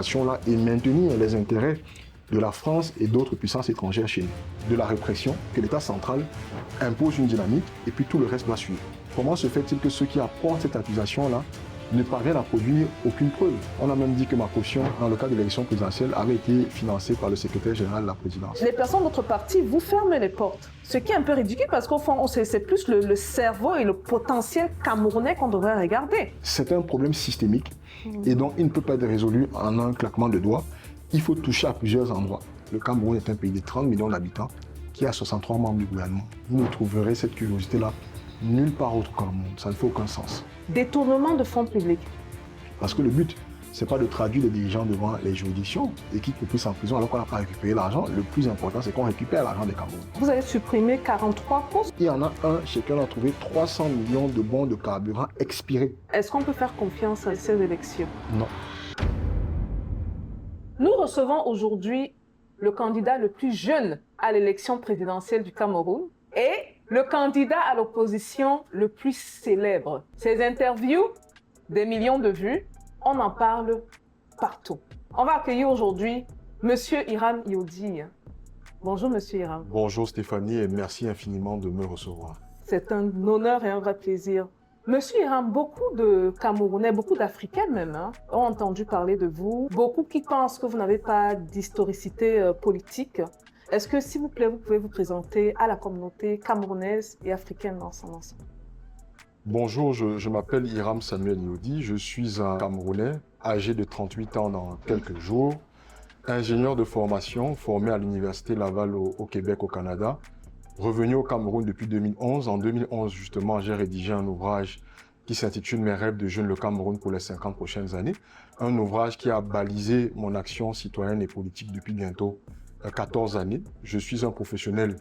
Là, et maintenir les intérêts de la France et d'autres puissances étrangères chez nous. De la répression, que l'État central impose une dynamique et puis tout le reste doit suivre. Comment se fait-il que ceux qui apportent cette accusation-là ne parviennent à produire aucune preuve? On a même dit que ma caution, dans le cas de l'élection présidentielle, avait été financée par le secrétaire général de la présidence. Les personnes de votre parti vous ferment les portes, ce qui est un peu ridicule parce qu'au fond, c'est plus le cerveau et le potentiel camerounais qu'on devrait regarder. C'est un problème systémique et donc il ne peut pas être résolu en un claquement de doigts. Il faut toucher à plusieurs endroits. Le Cameroun est un pays de 30 millions d'habitants qui a 63 membres du gouvernement. Vous ne trouverez cette curiosité-là nulle part autre qu'au monde. Ça ne fait aucun sens. Détournement de fonds publics. Parce que le but, ce n'est pas de traduire les dirigeants devant les juridictions et qu'ils puissent en prison alors qu'on n'a pas récupéré l'argent. Le plus important, c'est qu'on récupère l'argent des Camerounais. Vous avez supprimé 43 postes. Il y en a un, chacun a trouvé 300 millions de bons de carburant expirés. Est-ce qu'on peut faire confiance à ces élections? Non. Nous recevons aujourd'hui le candidat le plus jeune à l'élection présidentielle du Cameroun et le candidat à l'opposition le plus célèbre. Ses interviews, des millions de vues, on en parle partout. On va accueillir aujourd'hui Monsieur Hiram Yodi. Bonjour Monsieur Hiram. Bonjour Stéphanie et merci infiniment de me recevoir. C'est un honneur et un vrai plaisir. Monsieur Hiram, beaucoup de Camerounais, beaucoup d'Africains même, ont entendu parler de vous. Beaucoup qui pensent que vous n'avez pas d'historicité politique. Est-ce que, s'il vous plaît, vous pouvez vous présenter à la communauté camerounaise et africaine dans son ensemble? Bonjour, je m'appelle Hiram Samuel Yodi. Je suis un Camerounais âgé de 38 ans dans quelques jours, ingénieur de formation formé à l'Université Laval au Québec, au Canada. Revenu au Cameroun depuis 2011. En 2011, justement, j'ai rédigé un ouvrage qui s'intitule « Mes rêves de jeune, le Cameroun pour les 50 prochaines années ». Un ouvrage qui a balisé mon action citoyenne et politique depuis bientôt 14 années. Je suis un professionnel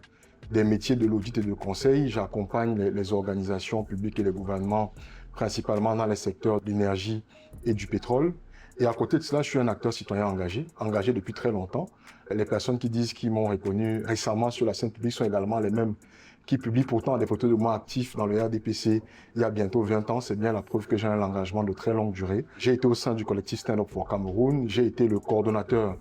des métiers de l'audit et de conseil. J'accompagne les organisations publiques et les gouvernements, principalement dans les secteurs de l'énergie et du pétrole. Et à côté de cela, je suis un acteur citoyen engagé depuis très longtemps. Les personnes qui disent qu'ils m'ont reconnu récemment sur la scène publique sont également les mêmes qui publient pourtant des photos de moi actif dans le RDPC il y a bientôt 20 ans. C'est bien la preuve que j'ai un engagement de très longue durée. J'ai été au sein du collectif Stand Up for Cameroun. J'ai été le coordonnateur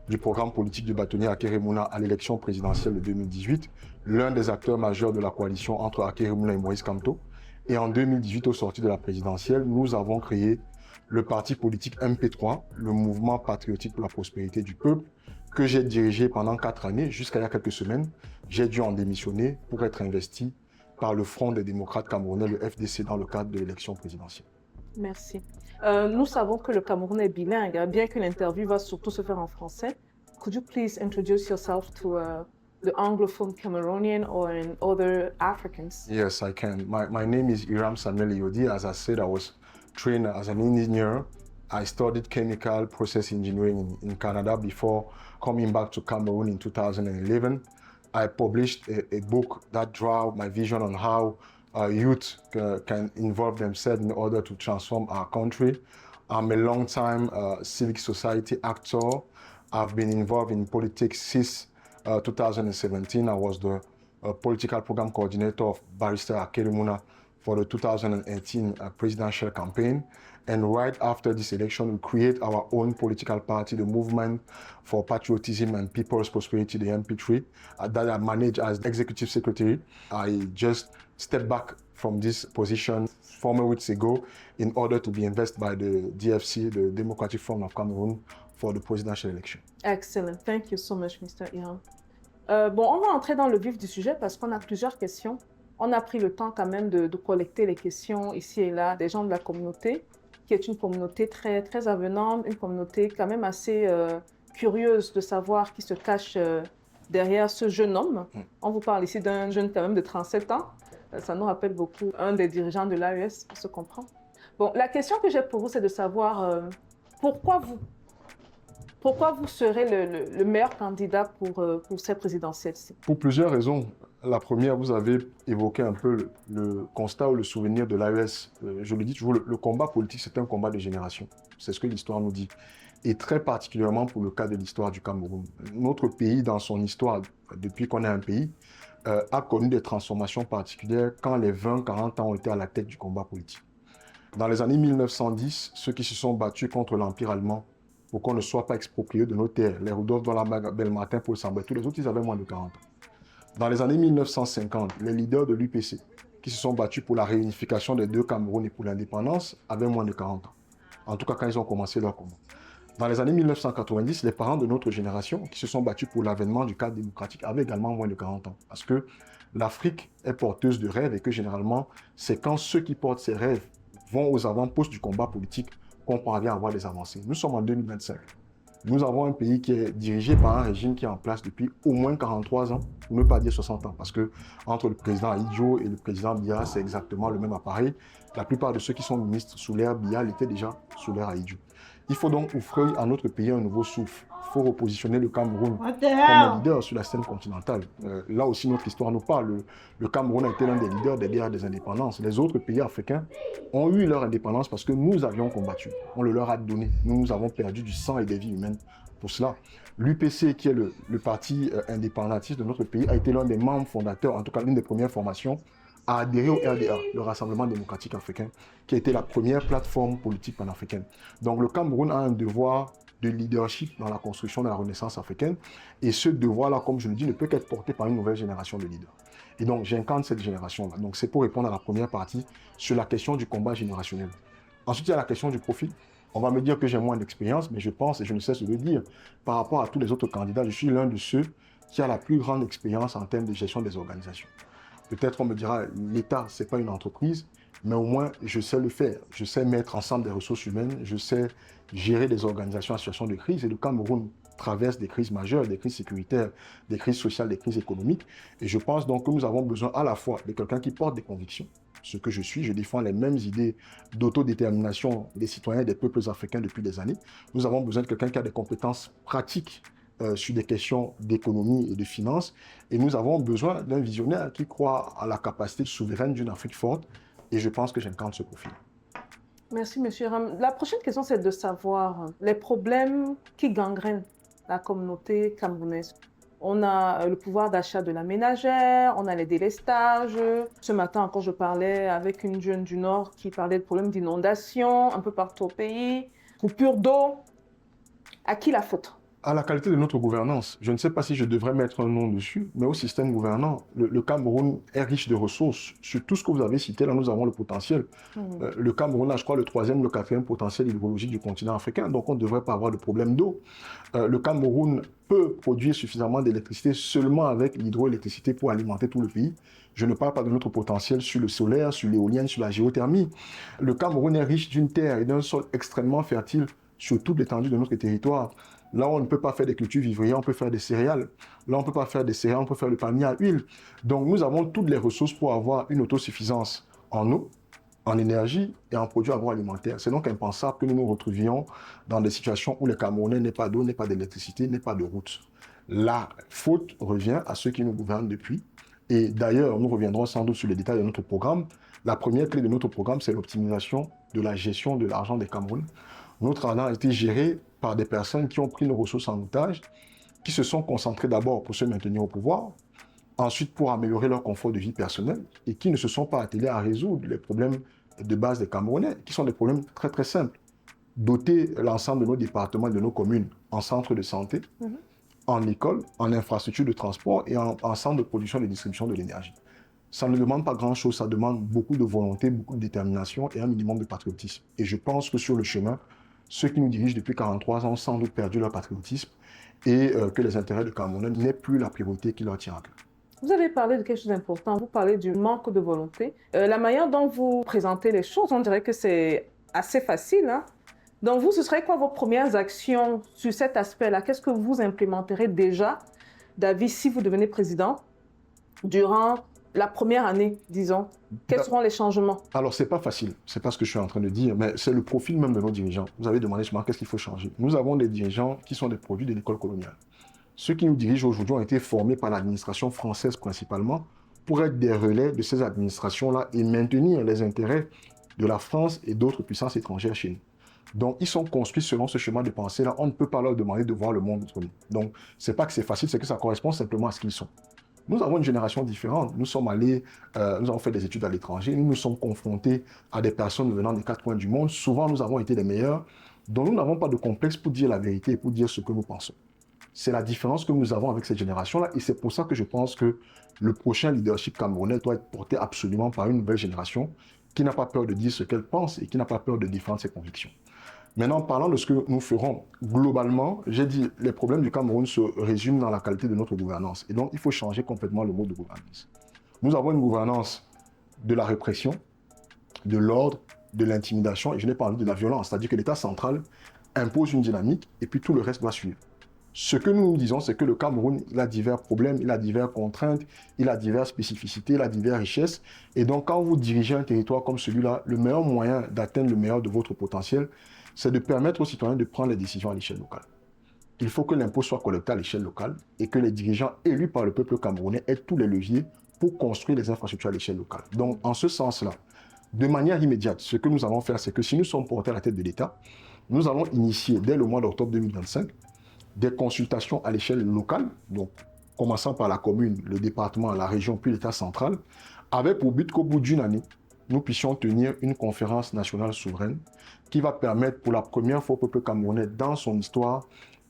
du programme politique du bâtonnier Akeremouna à l'élection présidentielle de 2018, l'un des acteurs majeurs de la coalition entre Akeremouna et Moïse Kamto. Et en 2018, au sorti de la présidentielle, nous avons créé le parti politique MP3, le mouvement patriotique pour la prospérité du peuple, que j'ai dirigé pendant 4 années. Jusqu'à il y a quelques semaines, j'ai dû en démissionner pour être investi par le Front des démocrates camerounais, le FDC, dans le cadre de l'élection présidentielle. Merci. Nous savons que le Cameroun est bilingue, bien que l'interview va surtout se faire en français. Could you please introduce yourself to the Anglophone Cameroonian or in other Africans? Yes, I can. My name is Hiram Samuel Yodi. As I said, I was trained as an engineer. I studied chemical process engineering in Canada before coming back to Cameroon in 2011. I published a book that drew my vision on how youth can involve themselves in order to transform our country. I'm a long-time civic society actor. I've been involved in politics since 2017. I was the political program coordinator of Barrister Akeremouna for the 2018 presidential campaign. And right after this election, we create our own political party, the Movement for Patriotism and People's Prosperity, the MP3, that I manage as executive secretary. I just stepped back from this position 4 weeks ago in order to be invested by the DFC, the Democratic Front of Cameroon, for the presidential election. Excellent. Thank you so much, Mr. Hiram. Bon, on va entrer dans le vif du sujet parce qu'on a plusieurs questions. On a pris le temps quand même de collecter les questions ici et là des gens de la communauté, qui est une communauté très, très avenante, une communauté quand même assez curieuse de savoir qui se cache derrière ce jeune homme. On vous parle ici d'un jeune quand même de 37 ans. Ça nous rappelle beaucoup un des dirigeants de l'AES, on se comprend. Bon, la question que j'ai pour vous, c'est de savoir pourquoi vous serez le meilleur candidat pour cette présidentielle-ci? Pour plusieurs raisons. La première, vous avez évoqué un peu le constat ou le souvenir de l'AES. Je le dis toujours, le combat politique, c'est un combat de génération. C'est ce que l'histoire nous dit. Et très particulièrement pour le cas de l'histoire du Cameroun. Notre pays, dans son histoire, depuis qu'on est un pays, a connu des transformations particulières quand les 20-40 ans ont été à la tête du combat politique. Dans les années 1910, ceux qui se sont battus contre l'Empire allemand pour qu'on ne soit pas exproprié de nos terres. Les Rudolf dans la Belmartin, Paul Sambet, tous les autres, ils avaient moins de 40 ans. Dans les années 1950, les leaders de l'UPC, qui se sont battus pour la réunification des deux Cameroun et pour l'indépendance, avaient moins de 40 ans. En tout cas, quand ils ont commencé leur combat. Dans les années 1990, les parents de notre génération, qui se sont battus pour l'avènement du cadre démocratique, avaient également moins de 40 ans. Parce que l'Afrique est porteuse de rêves et que généralement, c'est quand ceux qui portent ces rêves vont aux avant-postes du combat politique qu'on parvient à avoir des avancées. Nous sommes en 2025. Nous avons un pays qui est dirigé par un régime qui est en place depuis au moins 43 ans, pour ne pas dire 60 ans, parce que entre le président Ahidjo et le président Biya, c'est exactement le même appareil. La plupart de ceux qui sont ministres sous l'ère Biya l'étaient déjà sous l'ère Ahidjo. Il faut donc offrir à notre pays un nouveau souffle. Il faut repositionner le Cameroun comme un leader sur la scène continentale. Là aussi, notre histoire nous parle. Le Cameroun a été l'un des leaders des guerres des indépendances. Les autres pays africains ont eu leur indépendance parce que nous avions combattu. On le leur a donné. Nous avons perdu du sang et des vies humaines pour cela. L'UPC, qui est le parti indépendantiste de notre pays, a été l'un des membres fondateurs, en tout cas l'une des premières formations, à adhérer au RDA, le Rassemblement démocratique africain, qui a été la première plateforme politique panafricaine. Donc le Cameroun a un devoir de leadership dans la construction de la renaissance africaine, et ce devoir-là, comme je le dis, ne peut qu'être porté par une nouvelle génération de leaders. Et donc j'incarne cette génération-là. Donc c'est pour répondre à la première partie sur la question du combat générationnel. Ensuite, il y a la question du profil. On va me dire que j'ai moins d'expérience, mais je pense, et je ne cesse de le dire, par rapport à tous les autres candidats, je suis l'un de ceux qui a la plus grande expérience en termes de gestion des organisations. Peut-être on me dira, l'État, ce n'est pas une entreprise, mais au moins, je sais le faire. Je sais mettre ensemble des ressources humaines, je sais gérer des organisations en situation de crise. Et le Cameroun traverse des crises majeures, des crises sécuritaires, des crises sociales, des crises économiques. Et je pense donc que nous avons besoin à la fois de quelqu'un qui porte des convictions, ce que je suis. Je défends les mêmes idées d'autodétermination des citoyens et des peuples africains depuis des années. Nous avons besoin de quelqu'un qui a des compétences pratiques sur des questions d'économie et de finances. Et nous avons besoin d'un visionnaire qui croit à la capacité souveraine d'une Afrique forte. Et je pense que j'incarne ce profil. Merci, monsieur Ram. La prochaine question, c'est de savoir les problèmes qui gangrènent la communauté camerounaise. On a le pouvoir d'achat de la ménagère, on a les délestages. Ce matin encore, je parlais avec une jeune du Nord qui parlait de problèmes d'inondation un peu partout au pays, coupure d'eau. À qui la faute? À la qualité de notre gouvernance. Je ne sais pas si je devrais mettre un nom dessus, mais au système gouvernant, le Cameroun est riche de ressources. Sur tout ce que vous avez cité, là, nous avons le potentiel. Le Cameroun a, je crois, le 3e, le 4e potentiel hydrologique du continent africain, donc on ne devrait pas avoir de problème d'eau. Le Cameroun peut produire suffisamment d'électricité seulement avec l'hydroélectricité pour alimenter tout le pays. Je ne parle pas de notre potentiel sur le solaire, sur l'éolienne, sur la géothermie. Le Cameroun est riche d'une terre et d'un sol extrêmement fertile sur toute l'étendue de notre territoire. Là, on ne peut pas faire des cultures vivrières, on peut faire des céréales. Là, on ne peut pas faire des céréales, on peut faire le palmier à huile. Donc, nous avons toutes les ressources pour avoir une autosuffisance en eau, en énergie et en produits agroalimentaires. C'est donc impensable que nous nous retrouvions dans des situations où les Camerounais n'aient pas d'eau, n'aient pas d'électricité, n'aient pas de route. La faute revient à ceux qui nous gouvernent depuis. Et d'ailleurs, nous reviendrons sans doute sur les détails de notre programme. La première clé de notre programme, c'est l'optimisation de la gestion de l'argent des Camerounais. Notre argent a été géré par des personnes qui ont pris nos ressources en otage, qui se sont concentrées d'abord pour se maintenir au pouvoir, ensuite pour améliorer leur confort de vie personnel, et qui ne se sont pas attelés à résoudre les problèmes de base des Camerounais, qui sont des problèmes très très simples. Doter l'ensemble de nos départements, de nos communes en centres de santé, en école, en infrastructures de transport et en centres de production et de distribution de l'énergie. Ça ne demande pas grand-chose, ça demande beaucoup de volonté, beaucoup de détermination et un minimum de patriotisme. Et je pense que sur le chemin, ceux qui nous dirigent depuis 43 ans ont sans doute perdu leur patriotisme et que les intérêts de Camerounais n'est plus la priorité qui leur tient à cœur. Vous avez parlé de quelque chose d'important, vous parlez du manque de volonté. La manière dont vous présentez les choses, on dirait que c'est assez facile, hein? Donc vous, ce serait quoi vos premières actions sur cet aspect-là? Qu'est-ce que vous implémenterez déjà, David, si vous devenez président, durant la première année, disons? Quels seront les changements? Alors, ce n'est pas facile, ce n'est pas ce que je suis en train de dire, mais c'est le profil même de nos dirigeants. Vous avez demandé justement qu'est-ce qu'il faut changer. Nous avons des dirigeants qui sont des produits de l'école coloniale. Ceux qui nous dirigent aujourd'hui ont été formés par l'administration française principalement pour être des relais de ces administrations-là et maintenir les intérêts de la France et d'autres puissances étrangères chez nous. Donc, ils sont construits selon ce schéma de pensée-là. On ne peut pas leur demander de voir le monde autrement. Donc, ce n'est pas que c'est facile, c'est que ça correspond simplement à ce qu'ils sont. Nous avons une génération différente. Nous avons fait des études à l'étranger. Nous nous sommes confrontés à des personnes venant des 4 coins du monde. Souvent, nous avons été les meilleurs. Donc nous n'avons pas de complexe pour dire la vérité et pour dire ce que nous pensons. C'est la différence que nous avons avec cette génération-là et c'est pour ça que je pense que le prochain leadership camerounais doit être porté absolument par une nouvelle génération qui n'a pas peur de dire ce qu'elle pense et qui n'a pas peur de défendre ses convictions. Maintenant, parlant de ce que nous ferons, globalement, j'ai dit, les problèmes du Cameroun se résument dans la qualité de notre gouvernance. Et donc, il faut changer complètement le mode de gouvernance. Nous avons une gouvernance de la répression, de l'ordre, de l'intimidation, et je n'ai pas envie de la violence. C'est-à-dire que l'État central impose une dynamique et puis tout le reste doit suivre. Ce que nous disons, c'est que le Cameroun, il a divers problèmes, il a diverses contraintes, il a diverses spécificités, il a diverses richesses. Et donc, quand vous dirigez un territoire comme celui-là, le meilleur moyen d'atteindre le meilleur de votre potentiel, c'est de permettre aux citoyens de prendre les décisions à l'échelle locale. Il faut que l'impôt soit collecté à l'échelle locale et que les dirigeants élus par le peuple camerounais aient tous les leviers pour construire les infrastructures à l'échelle locale. Donc, en ce sens-là, de manière immédiate, ce que nous allons faire, c'est que si nous sommes portés à la tête de l'État, nous allons initier dès le mois d'octobre 2025 des consultations à l'échelle locale, donc commençant par la commune, le département, la région, puis l'État central, avec pour but qu'au bout d'une année, nous puissions tenir une conférence nationale souveraine qui va permettre pour la première fois au peuple camerounais dans son histoire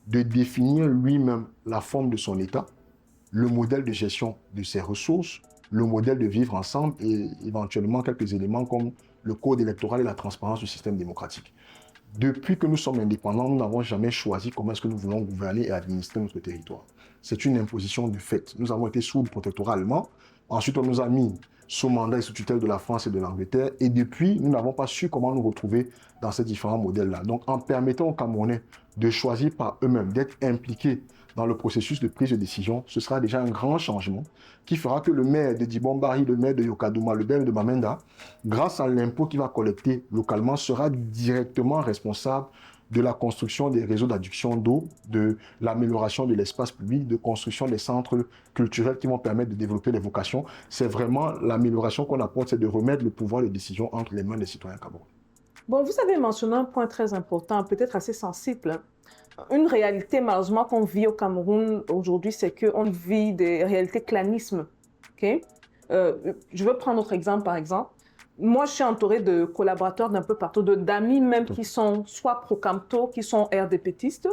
de définir lui-même la forme de son État, le modèle de gestion de ses ressources, le modèle de vivre ensemble et éventuellement quelques éléments comme le code électoral et la transparence du système démocratique. Depuis que nous sommes indépendants, nous n'avons jamais choisi comment est-ce que nous voulons gouverner et administrer notre territoire. C'est une imposition du fait. Nous avons été sous le protectorat allemand. Ensuite, on nous a mis sous mandat et sous tutelle de la France et de l'Angleterre. Et depuis, nous n'avons pas su comment nous retrouver dans ces différents modèles-là. Donc, en permettant aux Camerounais de choisir par eux-mêmes, d'être impliqués dans le processus de prise de décision, ce sera déjà un grand changement qui fera que le maire de Dibon-Barry, le maire de Yokadouma, le maire de Bamenda, grâce à l'impôt qu'il va collecter localement, sera directement responsable de la construction des réseaux d'adduction d'eau, de l'amélioration de l'espace public, de construction des centres culturels qui vont permettre de développer les vocations. C'est vraiment l'amélioration qu'on apporte, c'est de remettre le pouvoir de décision entre les mains des citoyens camerounais. Bon, vous avez mentionné un point très important, peut-être assez sensible. Une réalité, malheureusement, qu'on vit au Cameroun aujourd'hui, c'est qu'on vit des réalités clanisme. Okay? Je veux prendre notre exemple, par exemple. Moi, je suis entourée de collaborateurs d'un peu partout, d'amis même qui sont soit pro-Camto, qui sont RDPtistes,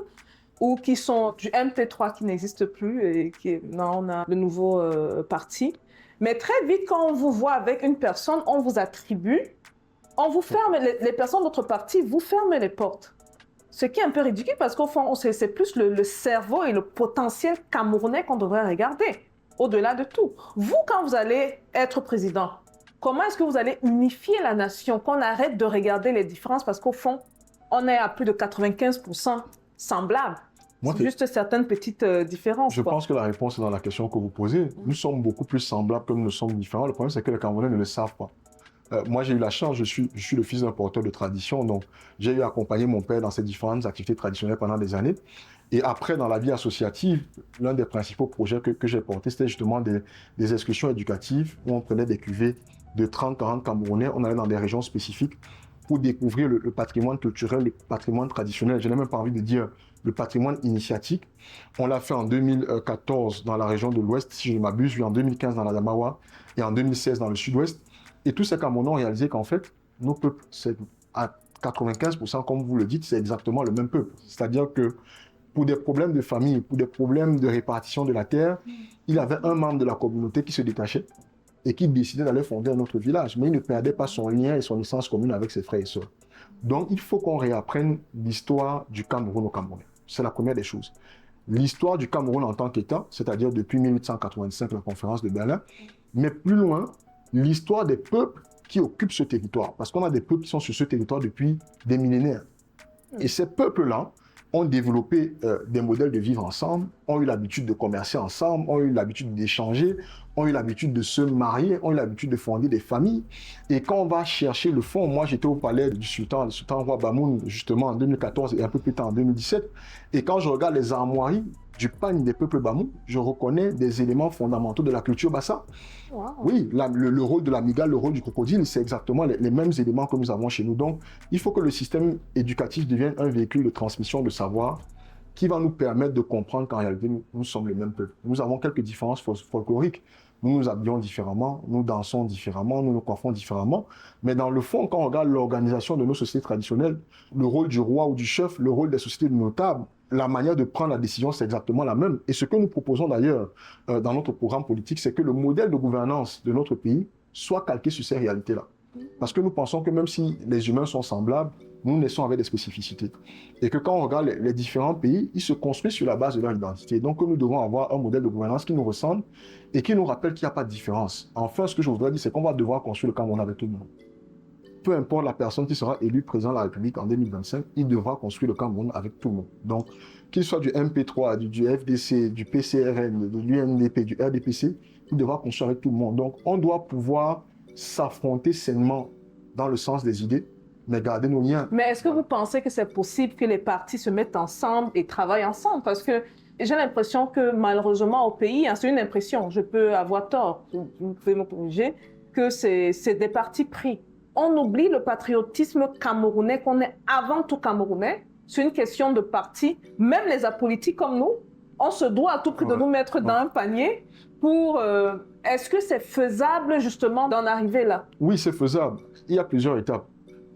ou qui sont du MT3 qui n'existe plus, et non, on a le nouveau parti. Mais très vite, quand on vous voit avec une personne, on vous attribue, on vous ferme, les personnes d'autre parti vous ferment les portes. Ce qui est un peu ridicule parce qu'au fond, c'est plus le cerveau et le potentiel camerounais qu'on devrait regarder, au-delà de tout. Vous, quand vous allez être président, comment est-ce que vous allez unifier la nation, qu'on arrête de regarder les différences parce qu'au fond, on est à plus de 95% semblables. C'est juste certaines petites différences. Je pense que la réponse est dans la question que vous posez. Nous sommes beaucoup plus semblables comme nous sommes différents. Le problème, c'est que les Camerounais ne le savent pas. Moi, j'ai eu la chance, je suis le fils d'un porteur de tradition, donc j'ai eu à accompagner mon père dans ses différentes activités traditionnelles pendant des années. Et après, dans la vie associative, l'un des principaux projets que j'ai porté, c'était justement des excursions éducatives où on prenait des cuvées de 30-40 Camerounais, on allait dans des régions spécifiques pour découvrir le patrimoine culturel, le patrimoine traditionnel. Je n'ai même pas envie de dire le patrimoine initiatique. On l'a fait en 2014 dans la région de l'Ouest, si je ne m'abuse, puis en 2015 dans la Damawa et en 2016 dans le Sud-Ouest. Et tous ces Camerounais ont réalisé qu'en fait, nos peuples, c'est à 95%, comme vous le dites, c'est exactement le même peuple. C'est-à-dire que pour des problèmes de famille, pour des problèmes de répartition de la terre, il y avait un membre de la communauté qui se détachait et qui décidait d'aller fonder un autre village. Mais il ne perdait pas son lien et son essence commune avec ses frères et sœurs. Donc, il faut qu'on réapprenne l'histoire du Cameroun aux Camerounais. C'est la première des choses. L'histoire du Cameroun en tant qu'État, c'est-à-dire depuis 1885, la conférence de Berlin, mais plus loin, l'histoire des peuples qui occupent ce territoire. Parce qu'on a des peuples qui sont sur ce territoire depuis des millénaires. Et ces peuples-là ont développé des modèles de vivre ensemble, ont eu l'habitude de commercer ensemble, ont eu l'habitude d'échanger, ont eu l'habitude de se marier, ont eu l'habitude de fonder des familles. Et quand on va chercher le fond, moi j'étais au palais du sultan, le sultan roi Bamoun, justement en 2014 et un peu plus tard en 2017. Et quand je regarde les armoiries du pagne des peuples Bamou, je reconnais des éléments fondamentaux de la culture Bassa. Wow. Oui, le rôle de la migale, le rôle du crocodile, c'est exactement les mêmes éléments que nous avons chez nous. Donc, il faut que le système éducatif devienne un véhicule de transmission de savoir qui va nous permettre de comprendre qu'en réalité, nous sommes le même peuple. Nous avons quelques différences folkloriques. nous nous habillons différemment, nous dansons différemment, nous nous coiffons différemment. Mais dans le fond, quand on regarde l'organisation de nos sociétés traditionnelles, le rôle du roi ou du chef, le rôle des sociétés de notables, la manière de prendre la décision, c'est exactement la même. Et ce que nous proposons d'ailleurs dans notre programme politique, c'est que le modèle de gouvernance de notre pays soit calqué sur ces réalités-là. Parce que nous pensons que même si les humains sont semblables, nous naissons avec des spécificités. Et que quand on regarde les différents pays, ils se construisent sur la base de leur identité. Donc nous devons avoir un modèle de gouvernance qui nous ressemble et qui nous rappelle qu'il n'y a pas de différence. Enfin, ce que je voudrais dire, c'est qu'on va devoir construire le Cameroun avec tout le monde. Peu importe la personne qui sera élue président de la République en 2025, il devra construire le Cameroun avec tout le monde. Donc, qu'il soit du MP3, du FDC, du PCRN, de l'UNDP, du RDPC, il devra construire avec tout le monde. Donc, on doit pouvoir s'affronter sainement dans le sens des idées, mais garder nos liens. Mais est-ce que vous pensez que c'est possible que les partis se mettent ensemble et travaillent ensemble? Parce que j'ai l'impression que malheureusement au pays, c'est une impression, je peux avoir tort, vous pouvez me corriger, que c'est des partis pris. On oublie le patriotisme camerounais, qu'on est avant tout camerounais. C'est une question de parti. Même les apolitiques comme nous, on se doit à tout prix de nous mettre dans un panier pour... Est-ce que c'est faisable justement d'en arriver là? Oui, c'est faisable. Il y a plusieurs étapes.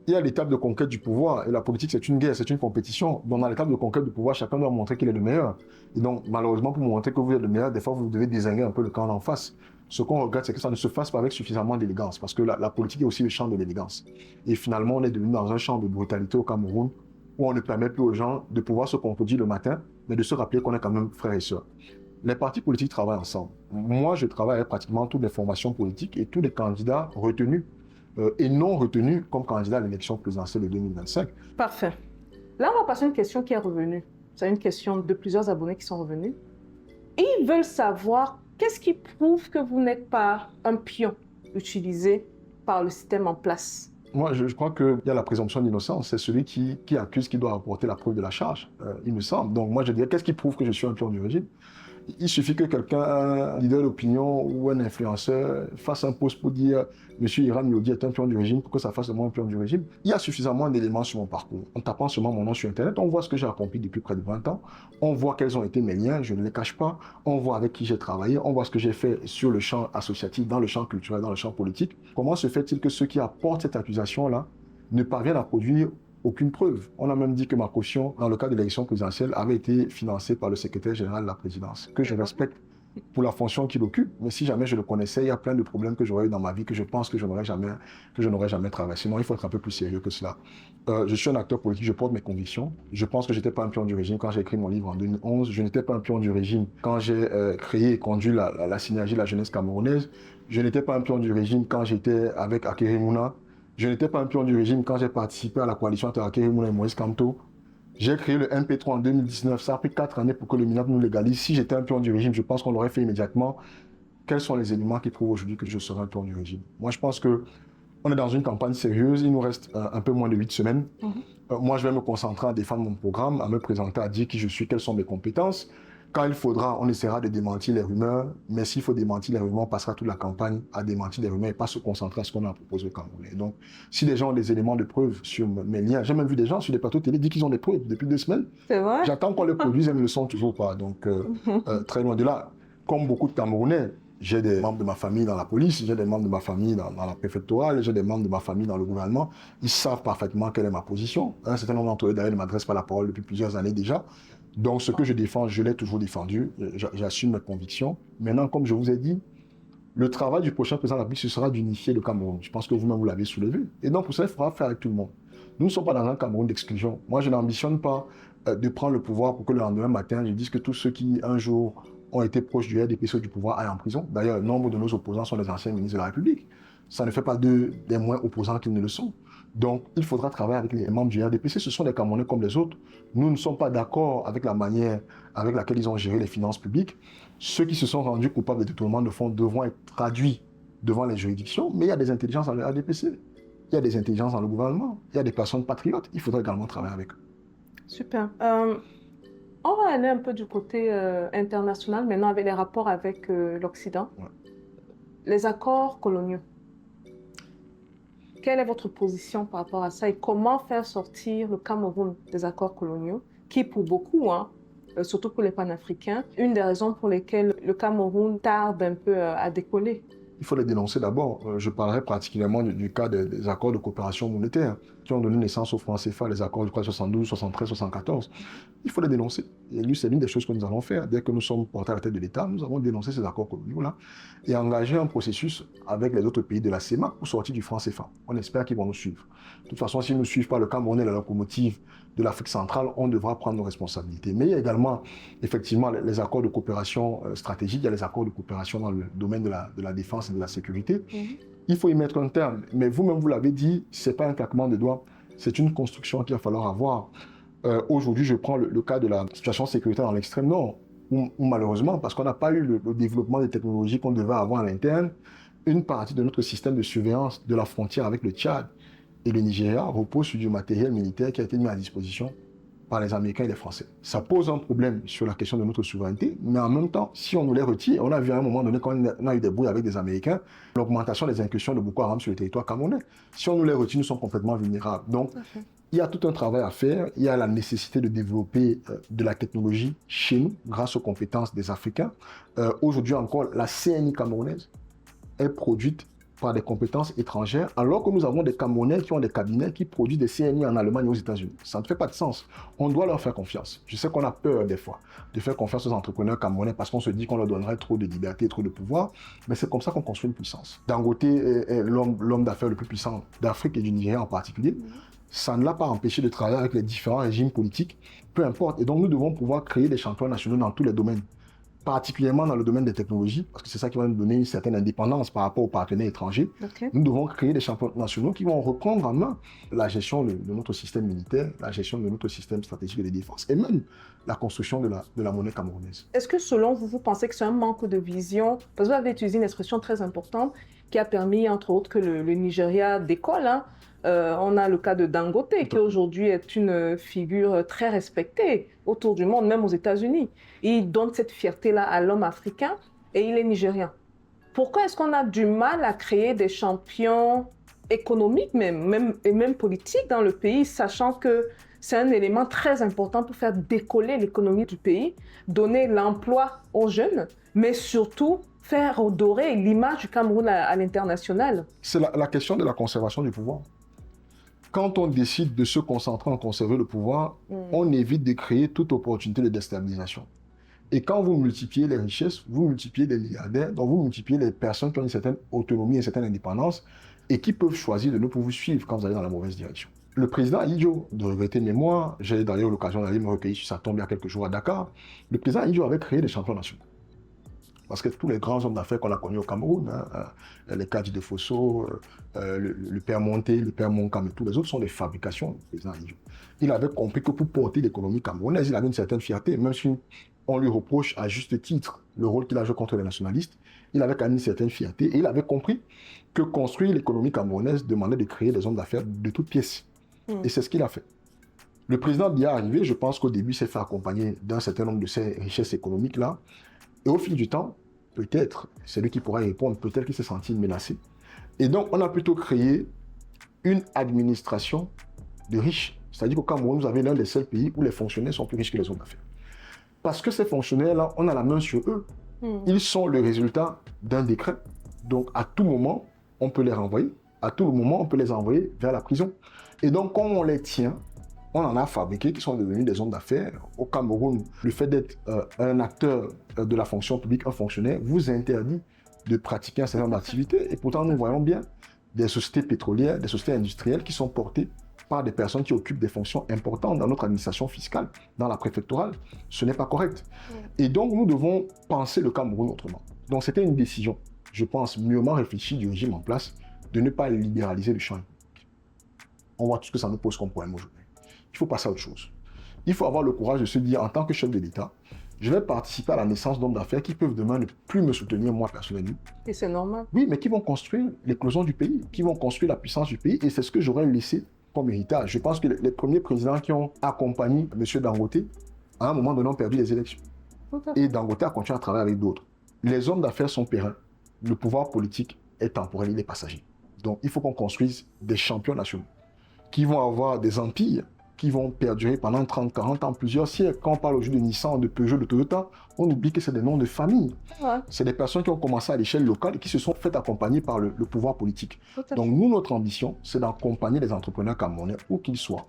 Il y a l'étape de conquête du pouvoir, et la politique c'est une guerre, c'est une compétition. Donc dans l'étape de conquête du pouvoir, chacun doit montrer qu'il est le meilleur. Et donc malheureusement, pour montrer que vous êtes le meilleur, des fois vous devez désinguer un peu le camp en face. Ce qu'on regrette, c'est que ça ne se fasse pas avec suffisamment d'élégance, parce que la politique est aussi le champ de l'élégance. Et finalement, on est devenu dans un champ de brutalité au Cameroun, où on ne permet plus aux gens de pouvoir se contredire le matin, mais de se rappeler qu'on est quand même frères et sœurs. Les partis politiques travaillent ensemble. Moi, je travaille avec pratiquement toutes les formations politiques et tous les candidats retenus et non retenus comme candidats à l'élection présidentielle de 2025. Parfait. Là, on va passer à une question qui est revenue. C'est une question de plusieurs abonnés qui sont revenus. Ils veulent savoir qu'est-ce qui prouve que vous n'êtes pas un pion utilisé par le système en place. Moi, je crois qu'il y a la présomption d'innocence. C'est celui qui accuse qui doit apporter la preuve de la charge, il me semble. Donc moi, je dirais, qu'est-ce qui prouve que je suis un pion du régime? Il suffit que quelqu'un, un leader d'opinion ou un influenceur, fasse un post pour dire « Monsieur Hiram Yodi est un pion du régime » pour que ça fasse de moi un pion du régime. Il y a suffisamment d'éléments sur mon parcours. En tapant seulement mon nom sur Internet, on voit ce que j'ai accompli depuis près de 20 ans. On voit quels ont été mes liens, je ne les cache pas. On voit avec qui j'ai travaillé. On voit ce que j'ai fait sur le champ associatif, dans le champ culturel, dans le champ politique. Comment se fait-il que ceux qui apportent cette accusation-là ne parviennent à produire aucune preuve? On a même dit que ma caution, dans le cadre de l'élection présidentielle, avait été financée par le secrétaire général de la présidence, que je respecte pour la fonction qu'il occupe. Mais si jamais je le connaissais, il y a plein de problèmes que j'aurais eu dans ma vie que je pense que je n'aurais jamais traversé. Non, il faut être un peu plus sérieux que cela. Je suis un acteur politique, je porte mes convictions. Je pense que je n'étais pas un pion du régime quand j'ai écrit mon livre en 2011. Je n'étais pas un pion du régime quand j'ai créé et conduit la synergie de la jeunesse camerounaise. Je n'étais pas un pion du régime quand j'étais avec Akéry Mouna. Je n'étais pas un pion du régime quand j'ai participé à la coalition entre Akéry Mouna et Moïse Kamto. J'ai créé le MP3 en 2019. Ça a pris 4 années pour que le MINAP nous légalise. Si j'étais un pion du régime, je pense qu'on l'aurait fait immédiatement. Quels sont les éléments qui prouvent aujourd'hui que je serai un pion du régime? Moi, je pense qu'on est dans une campagne sérieuse. Il nous reste un peu moins de 8 semaines. Moi, je vais me concentrer à défendre mon programme, à me présenter, à dire qui je suis, quelles sont mes compétences. Quand il faudra, on essaiera de démentir les rumeurs, mais s'il faut démentir les rumeurs, on passera toute la campagne à démentir les rumeurs et pas se concentrer à ce qu'on a proposé au Camerounais. Donc, si les gens ont des éléments de preuve sur mes liens, j'ai même vu des gens sur les plateaux télé dire qu'ils ont des preuves depuis 2 semaines. C'est vrai? J'attends qu'on les produise et ils ne le sont toujours pas. Donc, très loin de là. Comme beaucoup de Camerounais, j'ai des membres de ma famille dans la police, j'ai des membres de ma famille dans la préfectorale, j'ai des membres de ma famille dans le gouvernement. Ils savent parfaitement quelle est ma position. Un certain nombre d'entre eux, d'ailleurs, ne m'adressent pas la parole depuis plusieurs années déjà. Donc, ce que je défends, je l'ai toujours défendu. J'assume mes convictions. Maintenant, comme je vous ai dit, le travail du prochain président de la République, ce sera d'unifier le Cameroun. Je pense que vous-même, vous l'avez soulevé. Et donc, pour ça, il faudra faire avec tout le monde. Nous ne sommes pas dans un Cameroun d'exclusion. Moi, je n'ambitionne pas de prendre le pouvoir pour que le lendemain matin, je dise que tous ceux qui, un jour, ont été proches du RDPC du pouvoir aillent en prison. D'ailleurs, nombre de nos opposants sont les anciens ministres de la République. Ça ne fait pas d'eux des moins opposants qu'ils ne le sont. Donc, il faudra travailler avec les membres du RDPC. Ce sont des Camerounais comme les autres. Nous ne sommes pas d'accord avec la manière avec laquelle ils ont géré les finances publiques. Ceux qui se sont rendus coupables de détournement de fonds devront être traduits devant les juridictions. Mais il y a des intelligences dans le RDPC. Il y a des intelligences dans le gouvernement. Il y a des personnes patriotes. Il faudra également travailler avec eux. Super. On va aller un peu du côté international, maintenant avec les rapports avec l'Occident. Ouais. Les accords coloniaux. Quelle est votre position par rapport à ça et comment faire sortir le Cameroun des accords coloniaux qui, pour beaucoup, surtout pour les panafricains, une des raisons pour lesquelles le Cameroun tarde un peu à décoller. Il faut les dénoncer d'abord. Je parlerai particulièrement du cas des accords de coopération monétaire qui ont donné naissance au franc CFA, les accords de 72, 73, 74. Il faut les dénoncer. Et lui, c'est l'une des choses que nous allons faire. Dès que nous sommes portés à la tête de l'État, nous avons dénoncé ces accords coloniaux-là et engagé un processus avec les autres pays de la CEMA pour sortir du franc CFA. On espère qu'ils vont nous suivre. De toute façon, s'ils ne nous suivent pas, le Cameroun est la locomotive de l'Afrique centrale, on devra prendre nos responsabilités. Mais il y a également, effectivement, les accords de coopération stratégique, il y a les accords de coopération dans le domaine de la défense et de la sécurité. Il faut y mettre un terme. Mais vous-même, vous l'avez dit, ce n'est pas un claquement de doigts, c'est une construction qu'il va falloir avoir. Aujourd'hui, je prends le cas de la situation sécuritaire dans l'extrême nord, où malheureusement, parce qu'on n'a pas eu le développement des technologies qu'on devait avoir à l'interne, une partie de notre système de surveillance de la frontière avec le Tchad et le Nigeria repose sur du matériel militaire qui a été mis à disposition par les Américains et les Français. Ça pose un problème sur la question de notre souveraineté, mais en même temps, si on nous les retire, on a vu à un moment donné, quand on a eu des brouilles avec des Américains, l'augmentation des incursions de Boko Haram sur le territoire camerounais. Si on nous les retire, nous sommes complètement vulnérables. Donc, il y a tout un travail à faire. Il y a la nécessité de développer de la technologie chez nous, grâce aux compétences des Africains. Aujourd'hui encore, la CNI camerounaise est produite par des compétences étrangères, alors que nous avons des Camerounais qui ont des cabinets qui produisent des CNI en Allemagne et aux États-Unis. Ça ne fait pas de sens. On doit leur faire confiance. Je sais qu'on a peur des fois de faire confiance aux entrepreneurs camerounais parce qu'on se dit qu'on leur donnerait trop de liberté, trop de pouvoir, mais c'est comme ça qu'on construit une puissance. Dangote est l'homme d'affaires le plus puissant d'Afrique et du Nigeria en particulier. Ça ne l'a pas empêché de travailler avec les différents régimes politiques, peu importe. Et donc nous devons pouvoir créer des champions nationaux dans tous les domaines, particulièrement dans le domaine des technologies, parce que c'est ça qui va nous donner une certaine indépendance par rapport aux partenaires étrangers. Nous devons créer des champions nationaux qui vont reprendre en main la gestion de notre système militaire, la gestion de notre système stratégique de défense et même la construction de la monnaie camerounaise. Est-ce que selon vous, vous pensez que c'est un manque de vision? Parce que vous avez utilisé une expression très importante qui a permis, entre autres, que le Nigeria décolle. On a le cas de Dangote, qui aujourd'hui est une figure très respectée autour du monde, même aux États-Unis. Il donne cette fierté-là à l'homme africain et il est nigérien. Pourquoi est-ce qu'on a du mal à créer des champions économiques et même politiques dans le pays, sachant que c'est un élément très important pour faire décoller l'économie du pays, donner l'emploi aux jeunes, mais surtout faire redorer l'image du Cameroun à l'international? C'est la question de la conservation du pouvoir. Quand on décide de se concentrer en conserver le pouvoir, on évite de créer toute opportunité de déstabilisation. Et quand vous multipliez les richesses, vous multipliez les milliardaires, donc vous multipliez les personnes qui ont une certaine autonomie, une certaine indépendance, et qui peuvent choisir de ne pas vous suivre quand vous allez dans la mauvaise direction. Le président Ahidjo, de regretter mémoire, j'ai d'ailleurs eu l'occasion d'aller me recueillir sur sa tombe il y a quelques jours à Dakar, le président Ahidjo avait créé des champions nationaux. Parce que tous les grands hommes d'affaires qu'on a connus au Cameroun, les Kadi de Fosso, le père Monté, le père Monkam et tous les autres sont des fabrications du président Ahidjo. Il avait compris que pour porter l'économie camerounaise, il avait une certaine fierté, même si on lui reproche à juste titre le rôle qu'il a joué contre les nationalistes, il avait quand même une certaine fierté et il avait compris que construire l'économie camerounaise demandait de créer des hommes d'affaires de toutes pièces. Et c'est ce qu'il a fait. Le président Biya arrivé, je pense qu'au début, s'est fait accompagner d'un certain nombre de ces richesses économiques-là. Et au fil du temps, peut-être, c'est lui qui pourra répondre, peut-être qu'il s'est senti menacé. Et donc, on a plutôt créé une administration de riches. C'est-à-dire qu'au Cameroun, vous avez l'un des seuls pays où les fonctionnaires sont plus riches que les hommes d'affaires. Parce que ces fonctionnaires-là, on a la main sur eux. Ils sont le résultat d'un décret. Donc, à tout moment, on peut les renvoyer. À tout moment, on peut les envoyer vers la prison. Et donc, quand on les tient, on en a fabriqué qui sont devenus des hommes d'affaires. Au Cameroun, le fait d'être un acteur de la fonction publique, un fonctionnaire, vous interdit de pratiquer un certain nombre d'activités. Et pourtant, nous voyons bien des sociétés pétrolières, des sociétés industrielles qui sont portées par des personnes qui occupent des fonctions importantes dans notre administration fiscale, dans la préfectorale. Ce n'est pas correct. Et donc, nous devons penser le Cameroun autrement. Donc, c'était une décision, je pense, mûrement réfléchie du régime en place de ne pas libéraliser le champ économique. On voit tout ce que ça nous pose comme problème aujourd'hui. Il faut passer à autre chose. Il faut avoir le courage de se dire, en tant que chef de l'État, je vais participer à la naissance d'hommes d'affaires qui peuvent demain ne plus me soutenir moi personnellement. Et c'est normal. Oui, mais qui vont construire l'éclosion du pays, qui vont construire la puissance du pays, et c'est ce que j'aurais laissé comme héritage. Je pense que les premiers présidents qui ont accompagné M. Dangote, à un moment donné, ont perdu les élections. Et Dangote a continué à travailler avec d'autres. Les hommes d'affaires sont pérennes. Le pouvoir politique est temporel, il est passager. Donc, il faut qu'on construise des champions nationaux qui vont avoir des empires, qui vont perdurer pendant 30, 40 ans, plusieurs siècles. Quand on parle aujourd'hui de Nissan, de Peugeot, de Toyota, on oublie que c'est des noms de famille. Ouais. C'est des personnes qui ont commencé à l'échelle locale et qui se sont fait accompagner par le pouvoir politique. Donc nous, notre ambition, c'est d'accompagner les entrepreneurs camerounais, où qu'ils soient,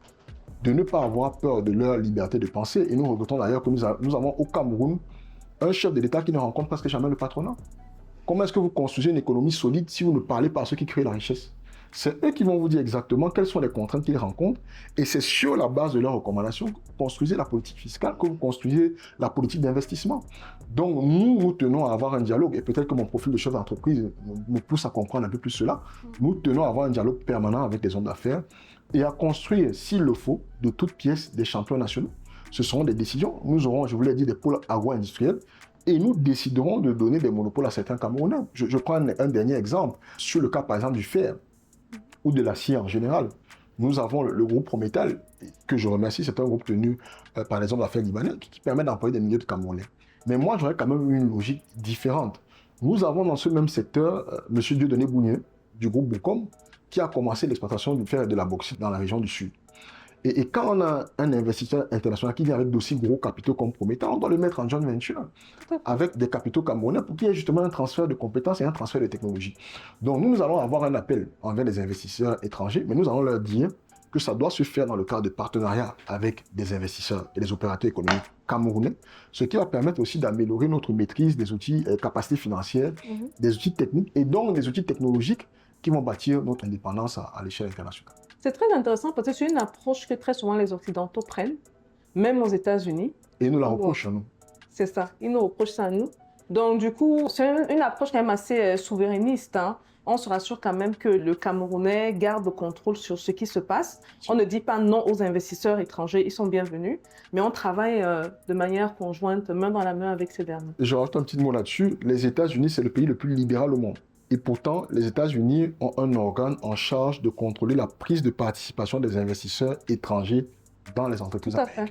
de ne pas avoir peur de leur liberté de penser. Et nous regrettons d'ailleurs que nous avons au Cameroun un chef de l'État qui ne rencontre presque jamais le patronat. Comment est-ce que vous construisez une économie solide si vous ne parlez pas à ceux qui créent la richesse? C'est eux qui vont vous dire exactement quelles sont les contraintes qu'ils rencontrent et c'est sur la base de leurs recommandations que vous construisez la politique fiscale, que vous construisez la politique d'investissement. Donc nous tenons à avoir un dialogue et peut-être que mon profil de chef d'entreprise me pousse à comprendre un peu plus cela. Nous tenons à avoir un dialogue permanent avec les hommes d'affaires et à construire, s'il le faut, de toutes pièces des champions nationaux. Ce seront des décisions. Nous aurons, je vous l'ai dit, des pôles agro-industriels et nous déciderons de donner des monopoles à certains Camerounais. Je prends un dernier exemple sur le cas par exemple du fer ou de l'acier en général. Nous avons le groupe Prométal, que je remercie, c'est un groupe tenu par les hommes d'affaires libanais qui permet d'employer des milliers de Camerounais. Mais moi, j'aurais quand même une logique différente. Nous avons dans ce même secteur M. Dieudonné Bounieu, du groupe Bocom, qui a commencé l'exploitation du fer et de la bauxite dans la région du Sud. Et quand on a un investisseur international qui vient avec d'aussi gros capitaux comme Prométal, on doit le mettre en joint venture avec des capitaux camerounais pour qu'il y ait justement un transfert de compétences et un transfert de technologie. Donc nous allons avoir un appel envers les investisseurs étrangers, mais nous allons leur dire que ça doit se faire dans le cadre de partenariats avec des investisseurs et des opérateurs économiques camerounais, ce qui va permettre aussi d'améliorer notre maîtrise des outils, capacités financières, des outils techniques et donc des outils technologiques qui vont bâtir notre indépendance à l'échelle internationale. C'est très intéressant parce que c'est une approche que très souvent les Occidentaux prennent, même aux États-Unis. Et nous la reprochent à nous. C'est ça, ils nous reprochent ça à nous. Donc du coup, c'est une approche quand même assez souverainiste. Hein. On se rassure quand même que le Camerounais garde le contrôle sur ce qui se passe. On ne dit pas non aux investisseurs étrangers, ils sont bienvenus, mais on travaille de manière conjointe, main dans la main avec ces derniers. Je rajoute un petit mot là-dessus. Les États-Unis, c'est le pays le plus libéral au monde. Et pourtant, les États-Unis ont un organe en charge de contrôler la prise de participation des investisseurs étrangers dans les entreprises américaines.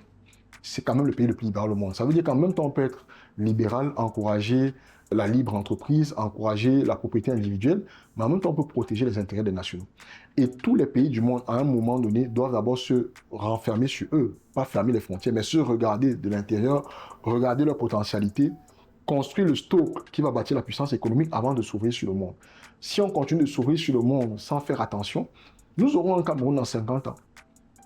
C'est quand même le pays le plus libéral au monde. Ça veut dire qu'en même temps, on peut être libéral, encourager la libre entreprise, encourager la propriété individuelle, mais en même temps, on peut protéger les intérêts des nationaux. Et tous les pays du monde, à un moment donné, doivent d'abord se renfermer sur eux, pas fermer les frontières, mais se regarder de l'intérieur, regarder leur potentialité, construire le stock qui va bâtir la puissance économique avant de s'ouvrir sur le monde. Si on continue de s'ouvrir sur le monde sans faire attention, nous aurons un Cameroun dans 50 ans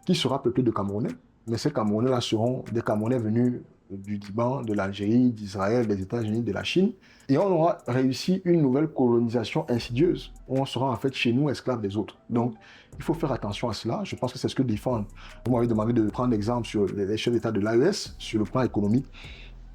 qui sera peuplé de Camerounais, mais ces Camerounais-là seront des Camerounais venus du Liban, de l'Algérie, d'Israël, des États-Unis, de la Chine, et on aura réussi une nouvelle colonisation insidieuse, où on sera en fait chez nous esclaves des autres. Donc, il faut faire attention à cela. Je pense que c'est ce que défendent. Vous m'avez demandé de prendre l'exemple sur les chefs d'État de l'AES, sur le plan économique.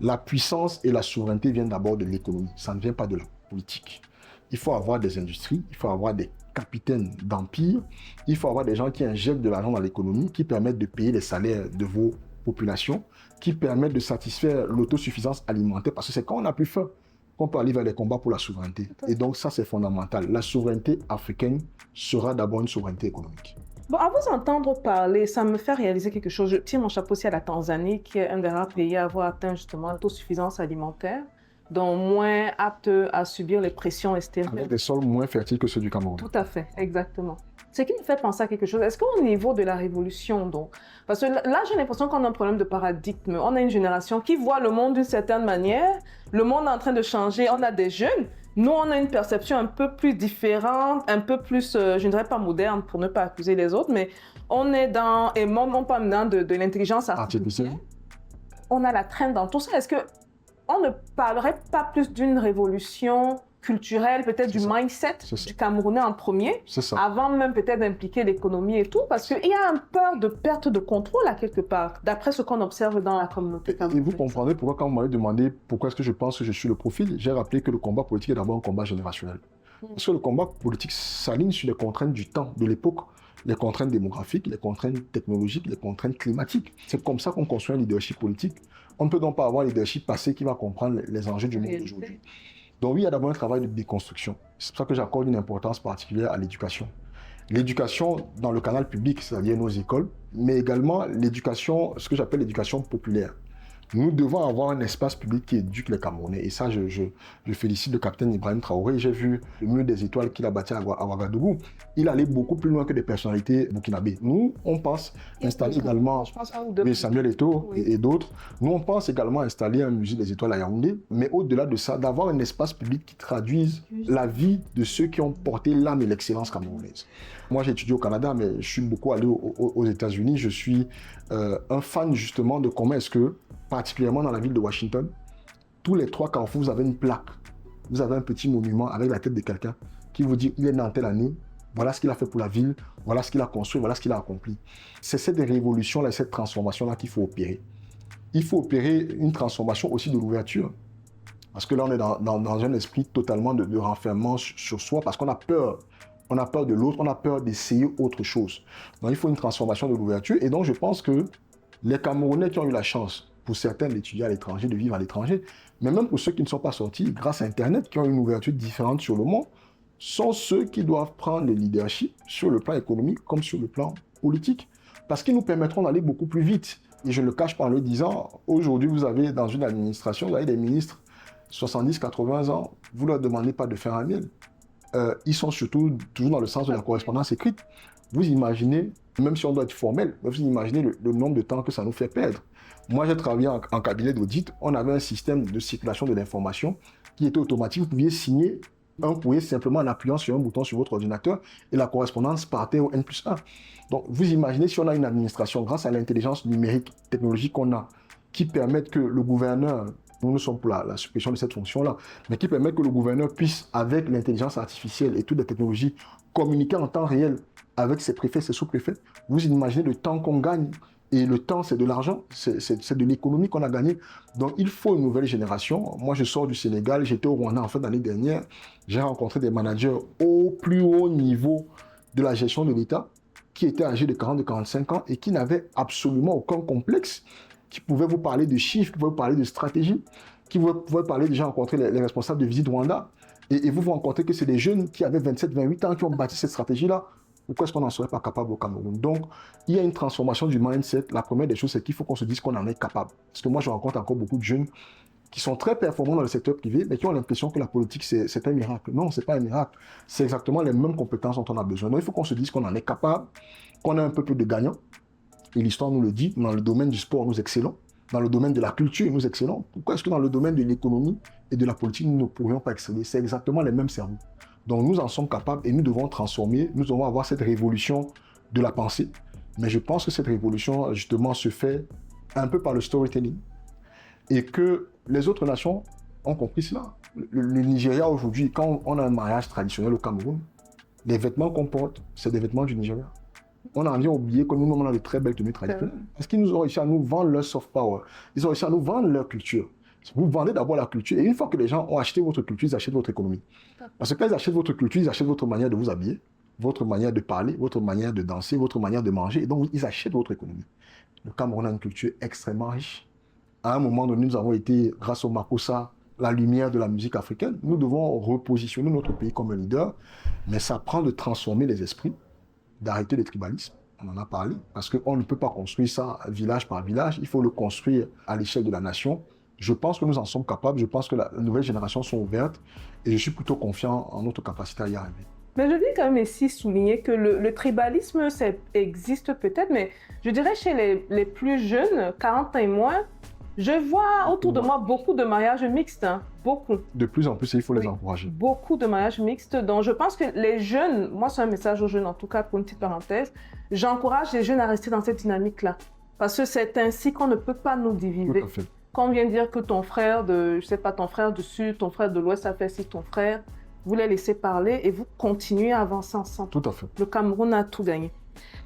La puissance et la souveraineté viennent d'abord de l'économie, ça ne vient pas de la politique. Il faut avoir des industries, il faut avoir des capitaines d'empire, il faut avoir des gens qui injectent de l'argent dans l'économie, qui permettent de payer les salaires de vos populations, qui permettent de satisfaire l'autosuffisance alimentaire, parce que c'est quand on n'a plus faim qu'on peut aller vers les combats pour la souveraineté. Et donc ça, c'est fondamental. La souveraineté africaine sera d'abord une souveraineté économique. Bon, à vous entendre parler, ça me fait réaliser quelque chose. Je tire mon chapeau aussi à la Tanzanie, qui est un des rares pays à avoir atteint justement l'autosuffisance alimentaire, donc moins apte à subir les pressions extérieures. Avec des sols moins fertiles que ceux du Cameroun. Tout à fait, exactement. Ce qui me fait penser à quelque chose, est-ce qu'au niveau de la révolution, donc, parce que là, j'ai l'impression qu'on a un problème de paradigme. On a une génération qui voit le monde d'une certaine manière, le monde est en train de changer, on a des jeunes. Nous, on a une perception un peu plus différente, un peu plus, je ne dirais pas moderne pour ne pas accuser les autres, mais on est dans, et non pas dans de l'intelligence artificielle. On a la traîne dans tout ça. Est-ce qu'on ne parlerait pas plus d'une révolution culturelle, peut-être du mindset du Camerounais en premier, avant même peut-être d'impliquer l'économie et tout, parce qu'il y a une peur de perte de contrôle à quelque part, d'après ce qu'on observe dans la communauté camerounaise. Et vous comprendrez pourquoi, quand vous m'avez demandé pourquoi est-ce que je pense que je suis le profil, j'ai rappelé que le combat politique est d'abord un combat générationnel. Parce que le combat politique s'aligne sur les contraintes du temps, de l'époque, les contraintes démographiques, les contraintes technologiques, les contraintes climatiques. C'est comme ça qu'on construit un leadership politique. On ne peut donc pas avoir un leadership passé qui va comprendre les enjeux du monde d'aujourd'hui. Donc oui, il y a d'abord un travail de déconstruction. C'est pour ça que j'accorde une importance particulière à l'éducation. L'éducation dans le canal public, c'est-à-dire nos écoles, mais également l'éducation, ce que j'appelle l'éducation populaire. Nous devons avoir un espace public qui éduque les Camerounais. Et ça, je félicite le capitaine Ibrahim Traoré. J'ai vu le mur des étoiles qu'il a bâti à Ouagadougou. Il allait beaucoup plus loin que des personnalités burkinabées. Nous, on pense installer également Samuel Eto'o et d'autres. Nous, on pense également installer un musée des étoiles à Yaoundé. Mais au-delà de ça, d'avoir un espace public qui traduise la vie de ceux qui ont porté l'âme et l'excellence camerounaise. Moi, j'ai étudié au Canada, mais je suis beaucoup allé aux États-Unis. Je suis un fan justement de comment est-ce que, particulièrement dans la ville de Washington, tous les 3 carrefours, vous avez une plaque. Vous avez un petit monument avec la tête de quelqu'un qui vous dit il est né en telle année, voilà ce qu'il a fait pour la ville, voilà ce qu'il a construit, voilà ce qu'il a accompli. C'est cette révolution-là, cette transformation-là qu'il faut opérer. Il faut opérer une transformation aussi de l'ouverture. Parce que là, on est dans un esprit totalement de renfermement sur soi, parce qu'on a peur. On a peur de l'autre, on a peur d'essayer autre chose. Donc, il faut une transformation de l'ouverture. Et donc, je pense que les Camerounais qui ont eu la chance, pour certains, d'étudier à l'étranger, de vivre à l'étranger, mais même pour ceux qui ne sont pas sortis, grâce à Internet, qui ont une ouverture différente sur le monde, sont ceux qui doivent prendre le leadership sur le plan économique comme sur le plan politique. Parce qu'ils nous permettront d'aller beaucoup plus vite. Et je ne le cache pas en le disant, aujourd'hui, vous avez dans une administration, vous avez des ministres 70-80 ans, vous ne leur demandez pas de faire un mail. Ils sont surtout toujours dans le sens de la correspondance écrite. Vous imaginez, même si on doit être formel, vous imaginez le nombre de temps que ça nous fait perdre. Moi, j'ai travaillé en cabinet d'audit. On avait un système de circulation de l'information qui était automatique. Vous pouviez signer un courrier simplement en appuyant sur un bouton sur votre ordinateur et la correspondance partait au N+1. Donc, vous imaginez si on a une administration, grâce à l'intelligence numérique, technologique qu'on a, qui permettent que le gouverneur, nous sommes pour la suppression de cette fonction-là, mais qui permet que le gouverneur puisse, avec l'intelligence artificielle et toutes les technologies, communiquer en temps réel avec ses préfets, ses sous-préfets. Vous imaginez le temps qu'on gagne. Et le temps, c'est de l'argent, c'est de l'économie qu'on a gagné. Donc, il faut une nouvelle génération. Moi, je sors du Sénégal, j'étais au Rwanda en fin d'année dernière. J'ai rencontré des managers au plus haut niveau de la gestion de l'État qui étaient âgés de 40-45 ans et qui n'avaient absolument aucun complexe, qui pouvaient vous parler de chiffres, qui pouvaient vous parler de stratégie, qui pouvaient parler, déjà rencontrer les responsables de Visite Rwanda. Et vous rencontrez que c'est des jeunes qui avaient 27-28 ans qui ont bâti cette stratégie-là. Pourquoi est-ce qu'on n'en serait pas capable au Cameroun? Donc, il y a une transformation du mindset. La première des choses, c'est qu'il faut qu'on se dise qu'on en est capable. Parce que moi, je rencontre encore beaucoup de jeunes qui sont très performants dans le secteur privé, mais qui ont l'impression que la politique, c'est un miracle. Non, ce n'est pas un miracle. C'est exactement les mêmes compétences dont on a besoin. Donc, il faut qu'on se dise qu'on en est capable, qu'on a un peu plus de gagnants. Et l'histoire nous le dit. Dans le domaine du sport, nous excellons. Dans le domaine de la culture, nous excellons. Pourquoi est-ce que dans le domaine de l'économie et de la politique, nous ne pourrions pas exceller? C'est exactement les mêmes cerveaux. Donc nous en sommes capables et nous devons transformer, nous devons avoir cette révolution de la pensée. Mais je pense que cette révolution, justement, se fait un peu par le storytelling. Et que les autres nations ont compris cela. Le Nigeria aujourd'hui, quand on a un mariage traditionnel au Cameroun, les vêtements qu'on porte, c'est des vêtements du Nigeria. On a envie d'oublier que nous, on a de très belles tenues traditionnelles. Parce qu'ils nous ont réussi à nous vendre leur soft power. Ils ont réussi à nous vendre leur culture. Vous vendez d'abord la culture et une fois que les gens ont acheté votre culture, ils achètent votre économie. Parce que quand ils achètent votre culture, ils achètent votre manière de vous habiller, votre manière de parler, votre manière de danser, votre manière de manger. Et donc, ils achètent votre économie. Le Cameroun a une culture extrêmement riche. À un moment donné, nous avons été, grâce au Makossa, la lumière de la musique africaine. Nous devons repositionner notre pays comme un leader. Mais ça prend de transformer les esprits, d'arrêter le tribalisme. On en a parlé. Parce qu'on ne peut pas construire ça village par village. Il faut le construire à l'échelle de la nation. Je pense que nous en sommes capables, je pense que les nouvelles générations sont ouvertes et je suis plutôt confiant en notre capacité à y arriver. Mais je dis quand même ici souligner que le tribalisme existe peut-être, mais je dirais chez les plus jeunes, 40 ans et moins, je vois autour de moi beaucoup de mariages mixtes, hein, beaucoup. De plus en plus, il faut les encourager. Beaucoup de mariages mixtes, donc je pense que les jeunes, moi c'est un message aux jeunes en tout cas pour une petite parenthèse, j'encourage les jeunes à rester dans cette dynamique-là, parce que c'est ainsi qu'on ne peut pas nous diviser. Tout à fait. Quand on vient dire que ton frère ton frère du Sud, ton frère de l'Ouest a fait ci, ton frère, vous les laissez parler et vous continuez à avancer ensemble. Tout à fait. Le Cameroun a tout gagné.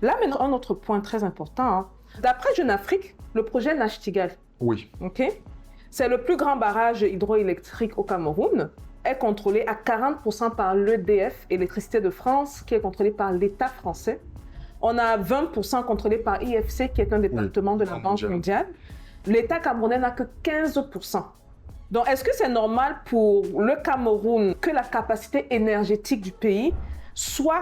Là, maintenant, un autre point très important. Hein. D'après Jeune Afrique, le projet Nachtigal, oui. C'est le plus grand barrage hydroélectrique au Cameroun, est contrôlé à 40% par l'EDF, Électricité de France, qui est contrôlé par l'État français. On a 20% contrôlé par IFC, qui est un département de la Banque mondiale. L'État camerounais n'a que 15%. Donc, est-ce que c'est normal pour le Cameroun que la capacité énergétique du pays soit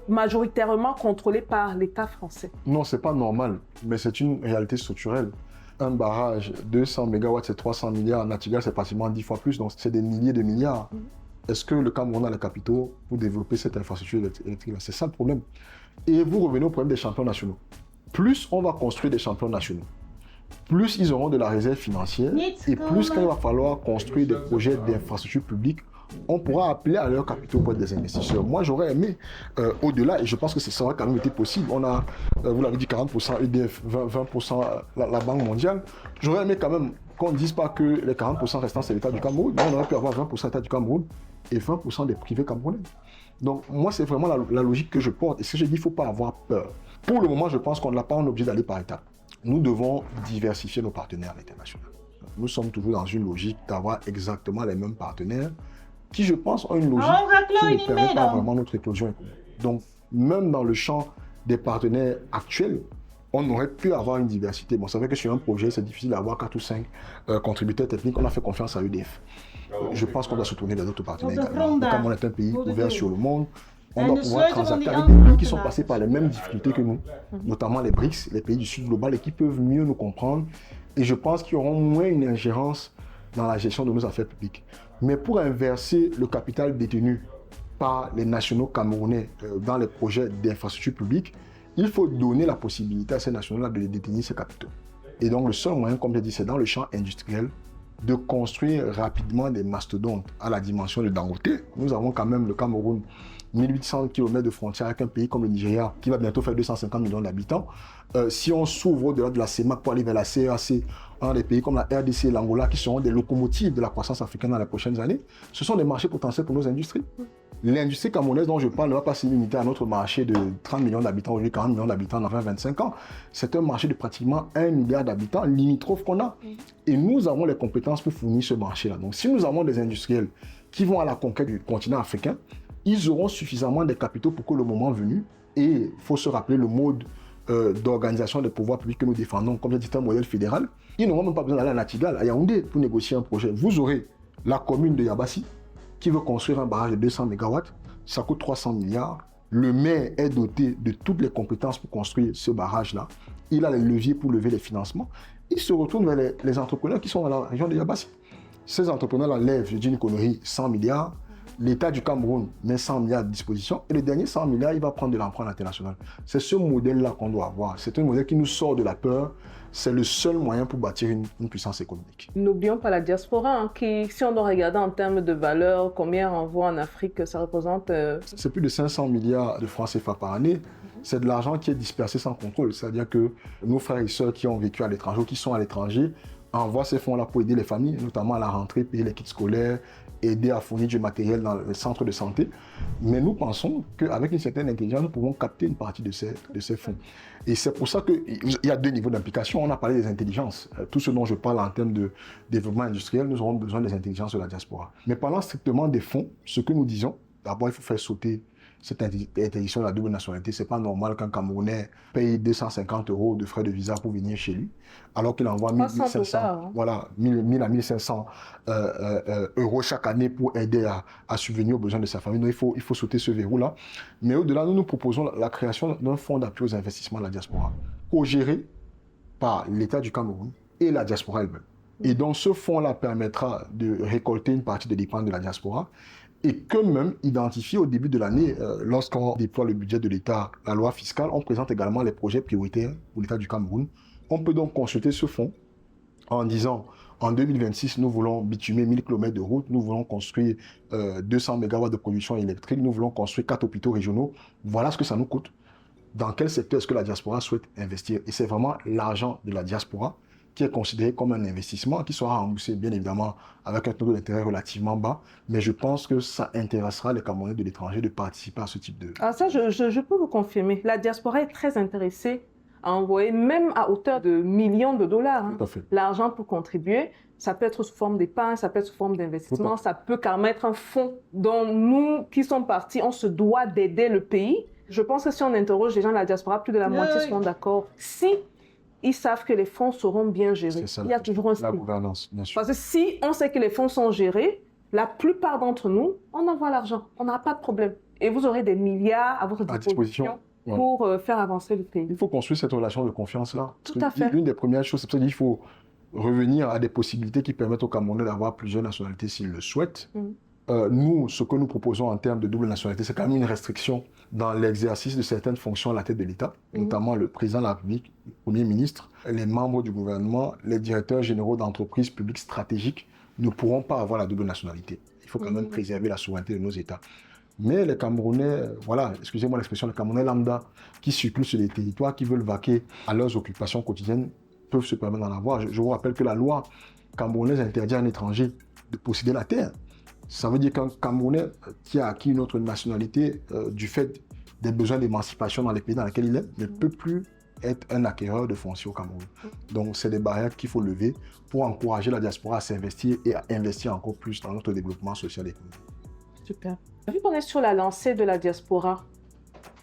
majoritairement contrôlée par l'État français? Non, ce n'est pas normal, mais c'est une réalité structurelle. Un barrage, 200 mégawatts, c'est 300 milliards. Natigal, c'est pratiquement 10 fois plus, donc c'est des milliers de milliards. Est-ce que le Cameroun a les capitaux pour développer cette infrastructure électrique? C'est ça le problème. Et vous revenez au problème des champions nationaux. Plus on va construire des champions nationaux, plus ils auront de la réserve financière, et plus quand il va falloir construire des projets d'infrastructure publique, on pourra appeler à leurs capitaux pour être des investisseurs. Moi, j'aurais aimé au-delà, et je pense que ça aurait quand même été possible. On a, vous l'avez dit, 40% EDF, 20% la Banque mondiale. J'aurais aimé quand même qu'on ne dise pas que les 40% restants, c'est l'État du Cameroun. Mais on aurait pu avoir 20% l'État du Cameroun et 20% des privés camerounais. Donc, moi, c'est vraiment la logique que je porte. Et ce que j'ai dit, il ne faut pas avoir peur. Pour le moment, je pense qu'on n'a pas un objet d'aller par étapes. Nous devons diversifier nos partenaires à l'international. Nous sommes toujours dans une logique d'avoir exactement les mêmes partenaires qui, je pense, ont une logique qui ne permet pas vraiment notre éclosion économique. Donc, même dans le champ des partenaires actuels, on aurait pu avoir une diversité. Bon, c'est vrai que sur un projet, c'est difficile d'avoir 4 ou 5 contributeurs techniques. On a fait confiance à EDF. Je pense qu'on doit se tourner vers d'autres partenaires également. Comme on est un pays ouvert sur le monde, on doit pouvoir transacter avec des pays qui sont passés par les mêmes difficultés que nous, notamment les BRICS, les pays du Sud global, et qui peuvent mieux nous comprendre. Et je pense qu'ils auront moins une ingérence dans la gestion de nos affaires publiques. Mais pour inverser le capital détenu par les nationaux camerounais dans les projets d'infrastructure publique, il faut donner la possibilité à ces nationaux-là de détenir ces capitaux. Et donc le seul moyen, comme j'ai dit, c'est dans le champ industriel de construire rapidement des mastodontes à la dimension de Dangote. Nous avons quand même le Cameroun, 1800 km de frontière avec un pays comme le Nigeria, qui va bientôt faire 250 millions d'habitants. Si on s'ouvre au-delà de la CEMAC pour aller vers la CEAC, dans des pays comme la RDC et l'Angola, qui seront des locomotives de la croissance africaine dans les prochaines années, ce sont des marchés potentiels pour nos industries. L'industrie camerounaise dont je parle ne va pas se limiter à notre marché de 30 millions d'habitants, aujourd'hui 40 millions d'habitants dans 20-25 ans. C'est un marché de pratiquement 1 milliard d'habitants limitrophes qu'on a. Et nous avons les compétences pour fournir ce marché-là. Donc si nous avons des industriels qui vont à la conquête du continent africain, ils auront suffisamment de capitaux pour que le moment venu, et il faut se rappeler le mode d'organisation des pouvoirs publics que nous défendons, comme j'ai dit, un modèle fédéral, ils n'auront même pas besoin d'aller à Natigal, à Yaoundé, pour négocier un projet. Vous aurez la commune de Yabassi, qui veut construire un barrage de 200 MW, ça coûte 300 milliards. Le maire est doté de toutes les compétences pour construire ce barrage-là. Il a les leviers pour lever les financements. Il se retourne vers les entrepreneurs qui sont dans la région de Yabassi. Ces entrepreneurs-là lèvent, je dis une connerie, 100 milliards. L'État du Cameroun met 100 milliards à disposition et le dernier 100 milliards, il va prendre de l'emprunt international. C'est ce modèle-là qu'on doit avoir. C'est un modèle qui nous sort de la peur. C'est le seul moyen pour bâtir une puissance économique. N'oublions pas la diaspora, hein, qui, si on doit regarder en termes de valeur, combien on voit en Afrique, ça représente... C'est plus de 500 milliards de francs CFA par année. C'est de l'argent qui est dispersé sans contrôle. C'est-à-dire que nos frères et sœurs qui ont vécu à l'étranger ou qui sont à l'étranger envoient ces fonds-là pour aider les familles, notamment à la rentrée, payer les kits scolaires, aider à fournir du matériel dans les centres de santé. Mais nous pensons qu'avec une certaine intelligence, nous pouvons capter une partie de ces fonds. Et c'est pour ça qu'il y a deux niveaux d'implication. On a parlé des intelligences. Tout ce dont je parle en termes de développement industriel, nous aurons besoin des intelligences de la diaspora. Mais parlant strictement des fonds, ce que nous disons, d'abord, il faut faire sauter cette interdiction de la double nationalité. Ce n'est pas normal qu'un Camerounais paye 250 € de frais de visa pour venir chez lui, alors qu'il envoie 1500, voilà, 1000 à 1500 € chaque année pour aider à subvenir aux besoins de sa famille. Donc, il faut sauter ce verrou-là. Mais au-delà, nous proposons la création d'un fonds d'appui aux investissements de la diaspora, co-géré par l'État du Cameroun et la diaspora elle-même. Et donc, ce fonds-là permettra de récolter une partie des dépenses de la diaspora et que même identifier au début de l'année, lorsqu'on déploie le budget de l'État, la loi fiscale, on présente également les projets prioritaires pour l'État du Cameroun. On peut donc consulter ce fonds en disant, en 2026, nous voulons bitumer 1000 km de route, nous voulons construire 200 MW de production électrique, nous voulons construire 4 hôpitaux régionaux. Voilà ce que ça nous coûte. Dans quel secteur est-ce que la diaspora souhaite investir? Et c'est vraiment l'argent de la diaspora qui est considéré comme un investissement, qui sera remboursé bien évidemment avec un taux d'intérêt relativement bas, mais je pense que ça intéressera les Camerounais de l'étranger de participer à ce type de... Ah, ça, je peux vous confirmer. La diaspora est très intéressée à envoyer, même à hauteur de millions de dollars, hein, l'argent pour contribuer. Ça peut être sous forme d'épargne, ça peut être sous forme d'investissement, ça peut carrément être un fonds dont nous, qui sommes partis, on se doit d'aider le pays. Je pense que si on interroge les gens de la diaspora, plus de la moitié seront d'accord. Si ils savent que les fonds seront bien gérés. Il y a toujours un la gouvernance, bien sûr. Parce que si on sait que les fonds sont gérés, la plupart d'entre nous, on envoie l'argent. On n'aura pas de problème. Et vous aurez des milliards à votre disposition pour faire avancer le pays. Il faut construire cette relation de confiance-là. Tout à fait. L'une des premières choses, c'est pour ça qu'il faut revenir à des possibilités qui permettent aux Camerounais d'avoir plusieurs nationalités s'ils le souhaitent. Nous, ce que nous proposons en termes de double nationalité, c'est quand même une restriction dans l'exercice de certaines fonctions à la tête de l'État, notamment le président de la République, le Premier ministre, les membres du gouvernement, les directeurs généraux d'entreprises publiques stratégiques ne pourront pas avoir la double nationalité. Il faut quand même préserver la souveraineté de nos États. Mais les Camerounais, voilà, excusez-moi l'expression, les Camerounais lambda qui circulent sur les territoires, qui veulent vaquer à leurs occupations quotidiennes, peuvent se permettre d'en avoir. Je vous rappelle que la loi camerounaise interdit à un étranger de posséder la terre. Ça veut dire qu'un Camerounais qui a acquis une autre nationalité du fait des besoins d'émancipation dans les pays dans lesquels il est, ne peut plus être un acquéreur de foncier au Cameroun. Donc, c'est des barrières qu'il faut lever pour encourager la diaspora à s'investir et à investir encore plus dans notre développement social et économique. Super. Vu qu'on est sur la lancée de la diaspora,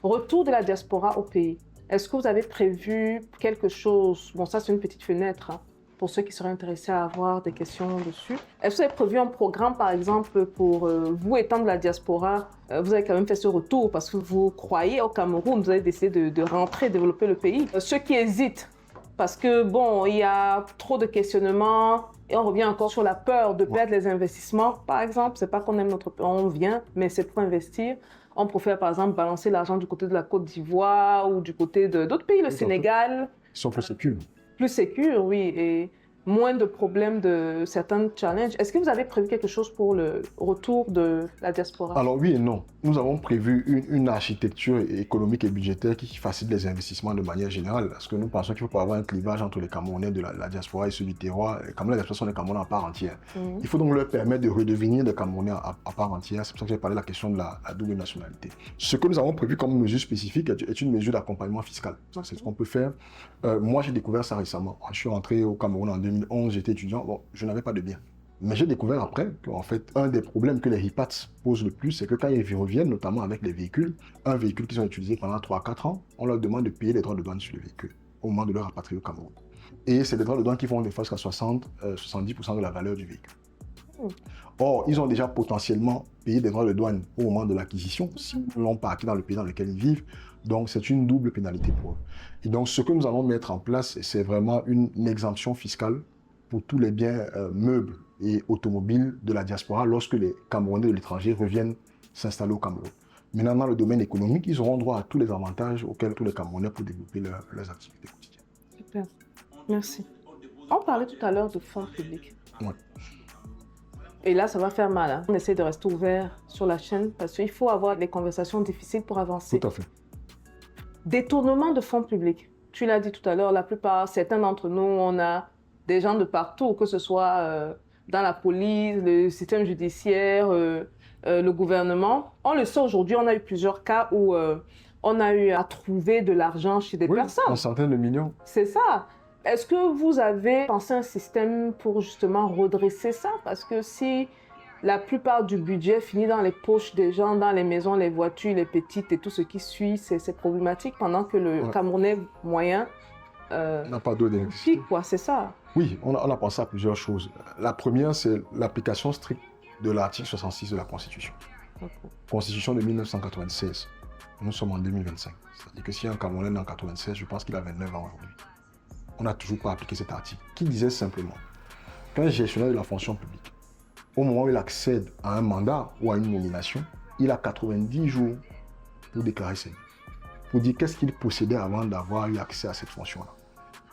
retour de la diaspora au pays, est-ce que vous avez prévu quelque chose? Bon, ça, c'est une petite fenêtre, hein, pour ceux qui seraient intéressés à avoir des questions dessus. Est-ce que vous avez prévu un programme, par exemple, pour vous étant de la diaspora? Vous avez quand même fait ce retour parce que vous croyez au Cameroun, vous avez décidé de rentrer, développer le pays. Ceux qui hésitent, parce que, bon, il y a trop de questionnements et on revient encore sur la peur de perdre les investissements, par exemple. C'est pas qu'on aime notre pays, on vient, mais c'est pour investir. On préfère, par exemple, balancer l'argent du côté de la Côte d'Ivoire ou du côté d'autres pays, le Sénégal. Ils sont plus sécures. Plus sécure, oui, et moins de problèmes de certains challenges. Est-ce que vous avez prévu quelque chose pour le retour de la diaspora? Alors oui et non. Nous avons prévu une architecture économique et budgétaire qui facilite les investissements de manière générale. Parce que nous pensons qu'il faut avoir un clivage entre les Camerounais de la diaspora et ceux du terroir. Les Camerounais, la sont des Camerounais à part entière. Il faut donc leur permettre de redevenir des Camerounais à part entière. C'est pour ça que j'ai parlé de la question de la double nationalité. Ce que nous avons prévu comme mesure spécifique est une mesure d'accompagnement fiscal. C'est ce qu'on peut faire. Moi, j'ai découvert ça récemment. Je suis rentré au Cameroun en 2011, j'étais étudiant. Bon, je n'avais pas de bien. Mais j'ai découvert après qu'en fait, un des problèmes que les RIPATS posent le plus, c'est que quand ils reviennent, notamment avec les véhicules, un véhicule qu'ils ont utilisé pendant 3-4 ans, on leur demande de payer les droits de douane sur le véhicule au moment de leur rapatrier au Cameroun. Et c'est des droits de douane qui vont des fois jusqu'à 60-70% de la valeur du véhicule. Or, ils ont déjà potentiellement payé des droits de douane au moment de l'acquisition, s'ils ne l'ont pas acquis dans le pays dans lequel ils vivent. Donc, c'est une double pénalité pour eux. Et donc, ce que nous allons mettre en place, c'est vraiment une exemption fiscale pour tous les biens meubles et automobiles de la diaspora lorsque les Camerounais de l'étranger reviennent s'installer au Cameroun. Maintenant, dans le domaine économique, ils auront droit à tous les avantages auxquels tous les Camerounais pour développer leurs activités quotidiennes. Super, merci. On parlait tout à l'heure de fonds publics. Ouais. Et là, ça va faire mal. Hein. On essaie de rester ouvert sur la chaîne parce qu'il faut avoir des conversations difficiles pour avancer. Tout à fait. Détournement de fonds publics. Tu l'as dit tout à l'heure, la plupart, certains d'entre nous, on a des gens de partout, que ce soit dans la police, le système judiciaire, le gouvernement. On le sait aujourd'hui, on a eu plusieurs cas où on a eu à trouver de l'argent chez des personnes. En centaines de millions. C'est ça. Est-ce que vous avez pensé un système pour justement redresser ça? Parce que si la plupart du budget finit dans les poches des gens, dans les maisons, les voitures, les petites et tout ce qui suit, c'est problématique pendant que le Camerounais moyen n'a pas d'eau d'électricité. Quoi, c'est ça. Oui, on a pensé à plusieurs choses. La première, c'est l'application stricte de l'article 66 de la Constitution. Constitution de 1996. Nous sommes en 2025. C'est-à-dire que si un Camerounais est né en 96, je pense qu'il a 29 ans aujourd'hui. On n'a toujours pas appliqué cet article, qui disait simplement qu'un gestionnaire de la fonction publique, au moment où il accède à un mandat ou à une nomination, il a 90 jours pour déclarer ses biens, pour dire qu'est-ce qu'il possédait avant d'avoir eu accès à cette fonction-là.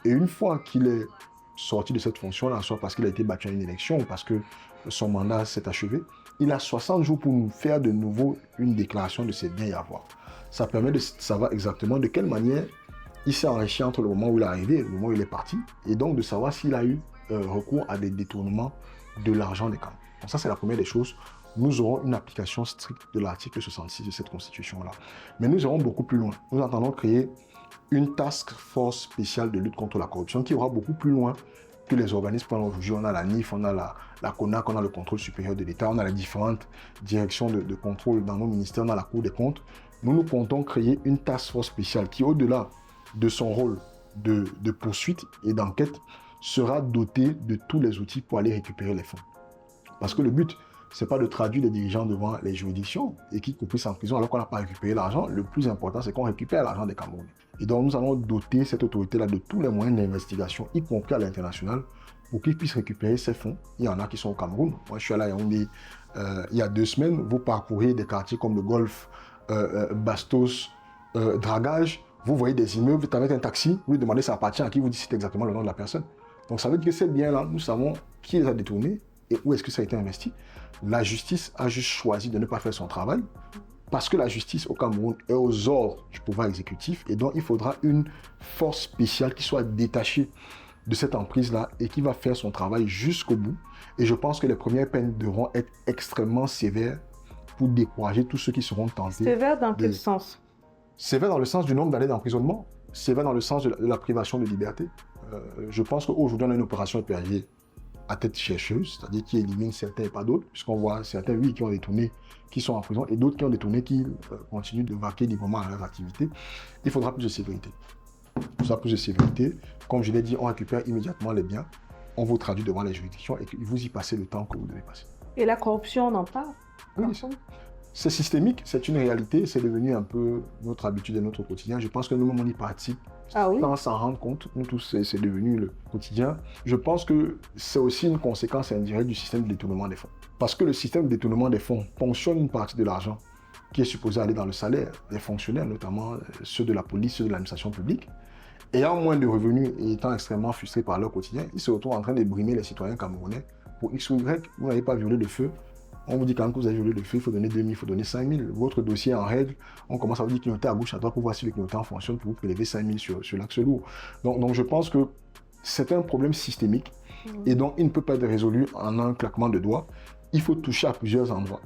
Et une fois qu'il est sorti de cette fonction-là, soit parce qu'il a été battu à une élection ou parce que son mandat s'est achevé, il a 60 jours pour nous faire de nouveau une déclaration de ses biens et avoirs. Ça permet de savoir exactement de quelle manière il s'est enrichi entre le moment où il est arrivé et le moment où il est parti, et donc de savoir s'il a eu recours à des détournements de l'argent des Camerounais. Donc ça, c'est la première des choses. Nous aurons une application stricte de l'article 66 de cette constitution-là. Mais nous irons beaucoup plus loin. Nous entendons créer une task force spéciale de lutte contre la corruption qui ira beaucoup plus loin que les organismes. Aujourd'hui, on a la NIF, on a la CONAC, on a le contrôle supérieur de l'État, on a les différentes directions de contrôle dans nos ministères, on a la Cour des comptes. Nous comptons créer une task force spéciale qui, au-delà de son rôle de poursuite et d'enquête, sera dotée de tous les outils pour aller récupérer les fonds. Parce que le but, c'est pas de traduire les dirigeants devant les juridictions et qui comprennent en prison alors qu'on n'a pas récupéré l'argent. Le plus important, c'est qu'on récupère l'argent des Camerounais. Et donc, nous allons doter cette autorité-là de tous les moyens d'investigation, y compris à l'international, pour qu'ils puissent récupérer ces fonds. Il y en a qui sont au Cameroun. Moi, je suis allé à Yaoundé il y a 2 semaines. Vous parcourez des quartiers comme le Golfe, Bastos, Dragage. Vous voyez des immeubles, vous avez un taxi, vous lui demandez ça appartient à qui, vous dites c'est exactement le nom de la personne. Donc ça veut dire que ces biens-là, nous savons qui les a détournés et où est-ce que ça a été investi. La justice a juste choisi de ne pas faire son travail parce que la justice au Cameroun est aux ordres du pouvoir exécutif et donc il faudra une force spéciale qui soit détachée de cette emprise-là et qui va faire son travail jusqu'au bout. Et je pense que les premières peines devront être extrêmement sévères pour décourager tous ceux qui seront tentés. Sévère dans quel sens? Sévère dans le sens du nombre d'années d'emprisonnement, sévère dans le sens de la privation de liberté. Je pense qu'aujourd'hui, on a une opération EPAG à tête chercheuse, c'est-à-dire qui élimine certains et pas d'autres, puisqu'on voit certains, oui, qui ont détourné, qui sont en prison, et d'autres qui ont détourné, qui continuent de vaquer librement à leur activité. Il faudra plus de sévérité. Il faudra plus de sévérité. Comme je l'ai dit, on récupère immédiatement les biens, on vous traduit devant les juridictions et que vous y passez le temps que vous devez passer. Et la corruption, on en parle? Oui, c'est systémique, c'est une réalité, c'est devenu un peu notre habitude et notre quotidien. Je pense que nous-mêmes, on y participe sans s'en rendre compte. Nous tous, c'est devenu le quotidien. Je pense que c'est aussi une conséquence indirecte du système de détournement des fonds. Parce que le système de détournement des fonds ponctionne une partie de l'argent qui est supposé aller dans le salaire des fonctionnaires, notamment ceux de la police, ceux de l'administration publique. Ayant moins de revenus et étant extrêmement frustrés par leur quotidien, ils se retrouvent en train de brimer les citoyens camerounais pour X ou Y. Vous n'avez pas violé le feu. On vous dit quand même que vous avez violé le feu, il faut donner 2 000, il faut donner 5 000. Votre dossier est en règle, on commence à vous dire clignoter à gauche, à droite pour voir si le clignotant fonctionne pour vous prélever 5 000 sur l'axe lourd. Donc je pense que c'est un problème systémique et donc il ne peut pas être résolu en un claquement de doigts. Il faut toucher à plusieurs endroits.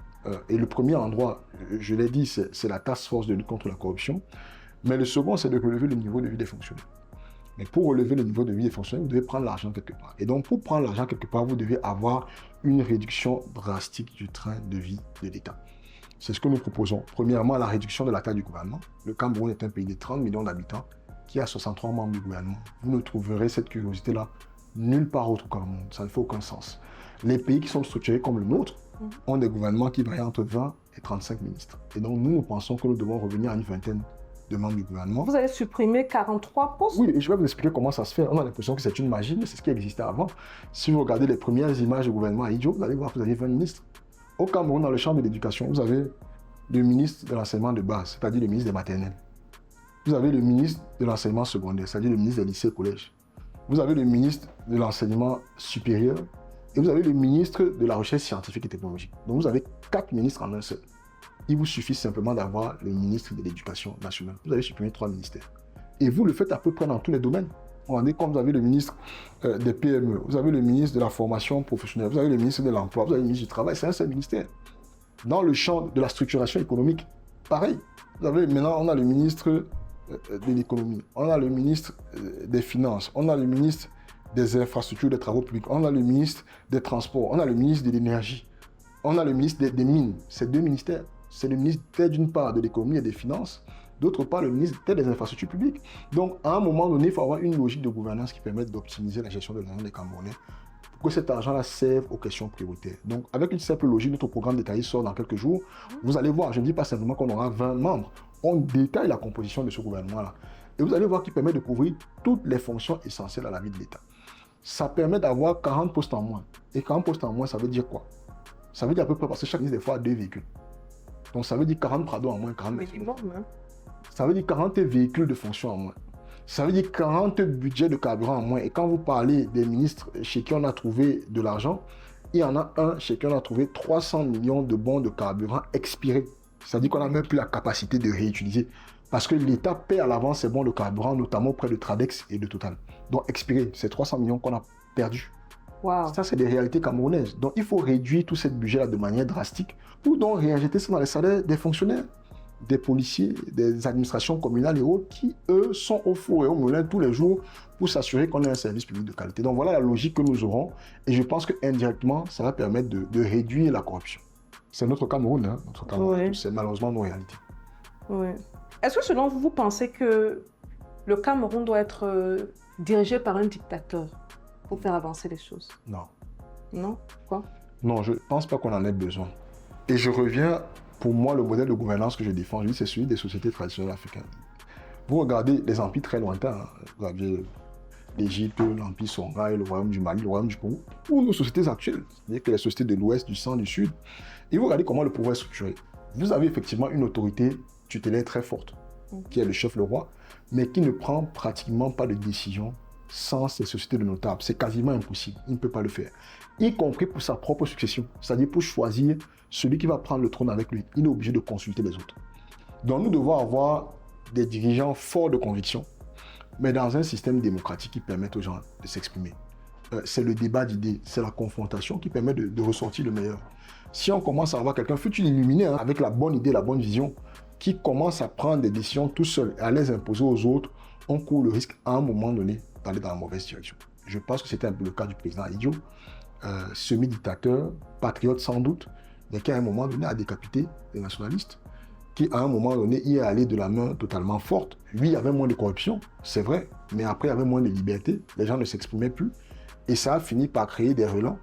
Et le premier endroit, je l'ai dit, c'est la task force de lutte contre la corruption. Mais le second, c'est de relever le niveau de vie des fonctionnaires. Mais pour relever le niveau de vie des fonctionnaires, vous devez prendre l'argent quelque part. Et donc, pour prendre l'argent quelque part, vous devez avoir une réduction drastique du train de vie de l'État. C'est ce que nous proposons. Premièrement, la réduction de la taille du gouvernement. Le Cameroun est un pays de 30 millions d'habitants qui a 63 membres du gouvernement. Vous ne trouverez cette curiosité-là nulle part autre qu'au monde. Ça ne fait aucun sens. Les pays qui sont structurés comme le nôtre ont des gouvernements qui varient entre 20 et 35 ministres. Et donc, nous pensons que nous devons revenir à une vingtaine de membres du gouvernement. Vous avez supprimé 43 postes? Oui, et je vais vous expliquer comment ça se fait. On a l'impression que c'est une magie, mais c'est ce qui existait avant. Si vous regardez les premières images du gouvernement à Idjo, vous allez voir que vous avez 20 ministres. Au Cameroun, dans le champ de l'éducation, vous avez le ministre de l'enseignement de base, c'est-à-dire le ministre des maternelles. Vous avez le ministre de l'enseignement secondaire, c'est-à-dire le ministre des lycées et collèges. Vous avez le ministre de l'enseignement supérieur et vous avez le ministre de la recherche scientifique et technologique. Donc vous avez 4 ministres en un seul. Il vous suffit simplement d'avoir le ministre de l'Éducation nationale. Vous avez supprimé 3 ministères. Et vous le faites à peu près dans tous les domaines. Regardez, comme vous avez le ministre des PME, vous avez le ministre de la formation professionnelle, vous avez le ministre de l'Emploi, vous avez le ministre du Travail, c'est un seul ministère. Dans le champ de la structuration économique, pareil. Maintenant, on a le ministre de l'économie, on a le ministre des finances, on a le ministre des infrastructures, des travaux publics, on a le ministre des transports, on a le ministre de l'énergie, on a le ministre des mines. C'est 2 ministères. C'est le ministère d'une part de l'économie et des finances, d'autre part le ministère des infrastructures publiques. Donc à un moment donné, il faut avoir une logique de gouvernance qui permette d'optimiser la gestion de l'argent des Camerounais pour que cet argent-là serve aux questions prioritaires. Donc avec une simple logique, notre programme détaillé sort dans quelques jours. Vous allez voir, je ne dis pas simplement qu'on aura 20 membres, on détaille la composition de ce gouvernement-là. Et vous allez voir qu'il permet de couvrir toutes les fonctions essentielles à la vie de l'État. Ça permet d'avoir 40 postes en moins. Et 40 postes en moins, ça veut dire quoi? Ça veut dire à peu près, parce que chaque ministre des fois a 2 véhicules. Donc ça veut dire 40 Prado en moins, 40 Ça veut dire 40 véhicules de fonction en moins. Ça veut dire 40 budgets de carburant en moins. Et quand vous parlez des ministres chez qui on a trouvé de l'argent, il y en a un chez qui on a trouvé 300 millions de bons de carburant expirés. C'est-à-dire qu'on n'a même plus la capacité de réutiliser. Parce que l'État paie à l'avance ses bons de carburant, notamment auprès de Tradex et de Total. Donc expirés, c'est 300 millions qu'on a perdus. Wow. Ça, c'est des réalités camerounaises. Donc, il faut réduire tout ce budget-là de manière drastique pour donc réinjecter ça dans les salaires des fonctionnaires, des policiers, des administrations communales et autres qui, eux, sont au four et au moulin tous les jours pour s'assurer qu'on ait un service public de qualité. Donc, voilà la logique que nous aurons et je pense qu'indirectement, ça va permettre de réduire la corruption. C'est notre Cameroun, hein, notre Cameroun. Oui. C'est malheureusement nos réalités. Oui. Est-ce que selon vous, vous pensez que le Cameroun doit être dirigé par un dictateur pour faire avancer les choses? Non. Non? Pourquoi? Non, je ne pense pas qu'on en ait besoin. Et je reviens, pour moi, le modèle de gouvernance que je défends, je dis, c'est celui des sociétés traditionnelles africaines. Vous regardez les empires très lointains, hein. Vous aviez l'Égypte, l'Empire Songhai, le Royaume du Mali, le Royaume du Congo, ou nos sociétés actuelles, c'est-à-dire que les sociétés de l'Ouest, du Centre, du Sud. Et vous regardez comment le pouvoir est structuré. Vous avez effectivement une autorité tutélaire très forte, qui est le chef, le roi, mais qui ne prend pratiquement pas de décision sans ces sociétés de notables. C'est quasiment impossible, il ne peut pas le faire. Y compris pour sa propre succession, c'est-à-dire pour choisir celui qui va prendre le trône avec lui. Il est obligé de consulter les autres. Donc nous devons avoir des dirigeants forts de conviction, mais dans un système démocratique qui permet aux gens de s'exprimer. C'est le débat d'idées, c'est la confrontation qui permet de ressortir le meilleur. Si on commence à avoir quelqu'un, fut illuminé, hein, avec la bonne idée, la bonne vision, qui commence à prendre des décisions tout seul et à les imposer aux autres, on court le risque à un moment donné d'aller dans la mauvaise direction. Je pense que c'était un peu le cas du président Idio, semi-dictateur, patriote sans doute, mais qui à un moment donné a décapité les nationalistes, qui à un moment donné y est allé de la main totalement forte. Lui, il y avait moins de corruption, c'est vrai, mais après il y avait moins de liberté, les gens ne s'exprimaient plus, et ça a fini par créer des relents.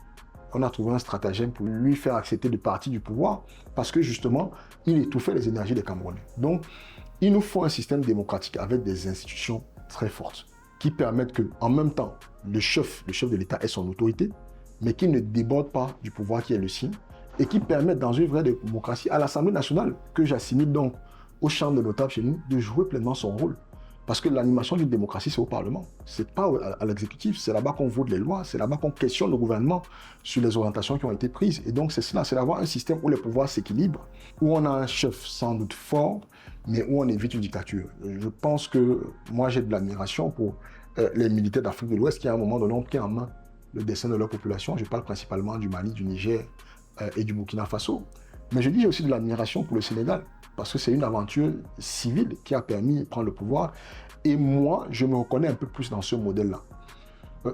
On a trouvé un stratagème pour lui faire accepter de partie du pouvoir, parce que justement, il étouffait les énergies des Camerounais. Donc, il nous faut un système démocratique avec des institutions très fortes, qui permettent que, en même temps, le chef de l'État ait son autorité, mais qui ne déborde pas du pouvoir qui est le sien, et qui permettent dans une vraie démocratie à l'Assemblée nationale, que j'assimile donc aux chambres de notables chez nous, de jouer pleinement son rôle. Parce que l'animation d'une démocratie, c'est au Parlement. Ce n'est pas à l'exécutif, c'est là-bas qu'on vote les lois, c'est là-bas qu'on questionne le gouvernement sur les orientations qui ont été prises. Et donc c'est cela, c'est d'avoir un système où les pouvoirs s'équilibrent, où on a un chef sans doute fort, mais où on évite une dictature. Je pense que moi j'ai de l'admiration pour les militaires d'Afrique de l'Ouest qui à un moment donné ont pris en main le destin de leur population. Je parle principalement du Mali, du Niger et du Burkina Faso. Mais je dis j'ai aussi de l'admiration pour le Sénégal, parce que c'est une aventure civile qui a permis de prendre le pouvoir. Et moi, je me reconnais un peu plus dans ce modèle-là.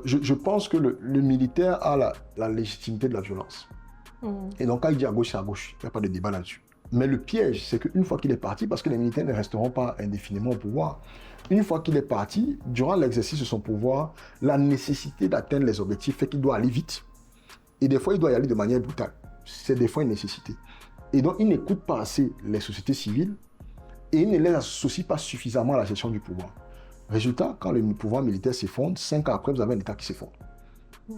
Je pense que le militaire a la légitimité de la violence. Et donc, quand il dit à gauche, c'est à gauche. Il n'y a pas de débat là-dessus. Mais le piège, c'est qu'une fois qu'il est parti, parce que les militaires ne resteront pas indéfiniment au pouvoir, une fois qu'il est parti, durant l'exercice de son pouvoir, la nécessité d'atteindre les objectifs fait qu'il doit aller vite. Et des fois, il doit y aller de manière brutale. C'est des fois une nécessité. Et donc, il n'écoute pas assez les sociétés civiles et il ne les associe pas suffisamment à la gestion du pouvoir. Résultat, quand le pouvoir militaire s'effondre, 5 ans après, vous avez un État qui s'effondre.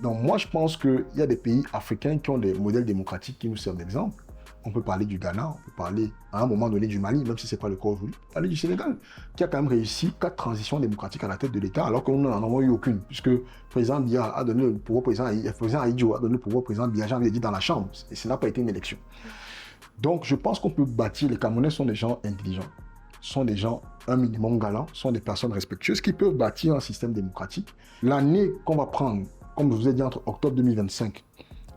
Donc moi, je pense qu'il y a des pays africains qui ont des modèles démocratiques qui nous servent d'exemple. On peut parler du Ghana, on peut parler à un moment donné du Mali, même si ce n'est pas le cas aujourd'hui. On peut parler du Sénégal, qui a quand même réussi 4 transitions démocratiques à la tête de l'État, alors que nous n'en avons eu aucune, puisque le président Biya a donné le pouvoir au président Ahidjo a donné le pouvoir au président Biya, j'ai dit dans la chambre, et ce n'a pas été une élection. Donc je pense qu'on peut bâtir, les Camerounais sont des gens intelligents, sont des gens un minimum galants, sont des personnes respectueuses qui peuvent bâtir un système démocratique. L'année qu'on va prendre, comme je vous ai dit, entre octobre 2025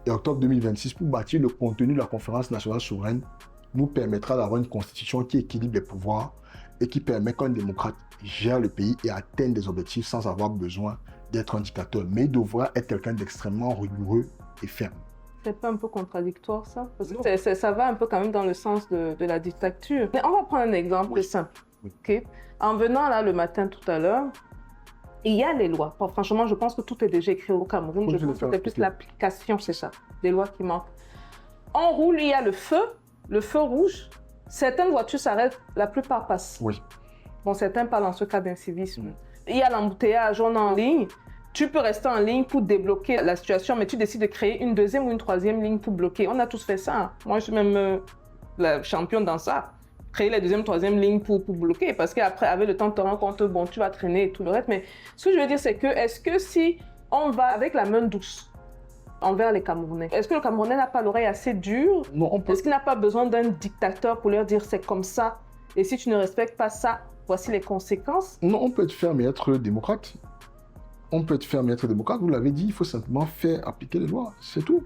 et octobre 2026 pour bâtir le contenu de la conférence nationale souveraine nous permettra d'avoir une constitution qui équilibre les pouvoirs et qui permet qu'un démocrate gère le pays et atteigne des objectifs sans avoir besoin d'être un dictateur. Mais il devra être quelqu'un d'extrêmement rigoureux et ferme. C'est pas un peu contradictoire ça? Parce que ça va un peu quand même dans le sens de la dictature. Mais on va prendre un exemple simple. Oui. Okay? En venant là le matin tout à l'heure, il y a les lois. Bon, franchement, je pense que tout est déjà écrit au Cameroun. Je pense que c'est plus l'application, c'est ça. Les lois qui manquent. On roule, il y a le feu rouge. Certaines voitures s'arrêtent, la plupart passent. Oui. Bon, certains parlent en ce cas d'incivisme. Il y a l'embouteillage, on est en ligne. Tu peux rester en ligne pour débloquer la situation, mais tu décides de créer une deuxième ou une troisième ligne pour bloquer. On a tous fait ça. Moi, je suis même la championne dans ça. Créer la deuxième, troisième ligne pour bloquer. Parce qu'après, avec le temps, tu te rends compte, bon, tu vas traîner et tout le reste. Mais ce que je veux dire, c'est que, est-ce que si on va avec la main douce envers les Camerounais, est-ce que le Camerounais n'a pas l'oreille assez dure? Non, Est-ce qu'il n'a pas besoin d'un dictateur pour leur dire c'est comme ça? Et si tu ne respectes pas ça, voici les conséquences? Non, on peut être ferme et être démocrate. On peut être ferme et être démocrate. Vous l'avez dit, il faut simplement faire appliquer les lois. C'est tout.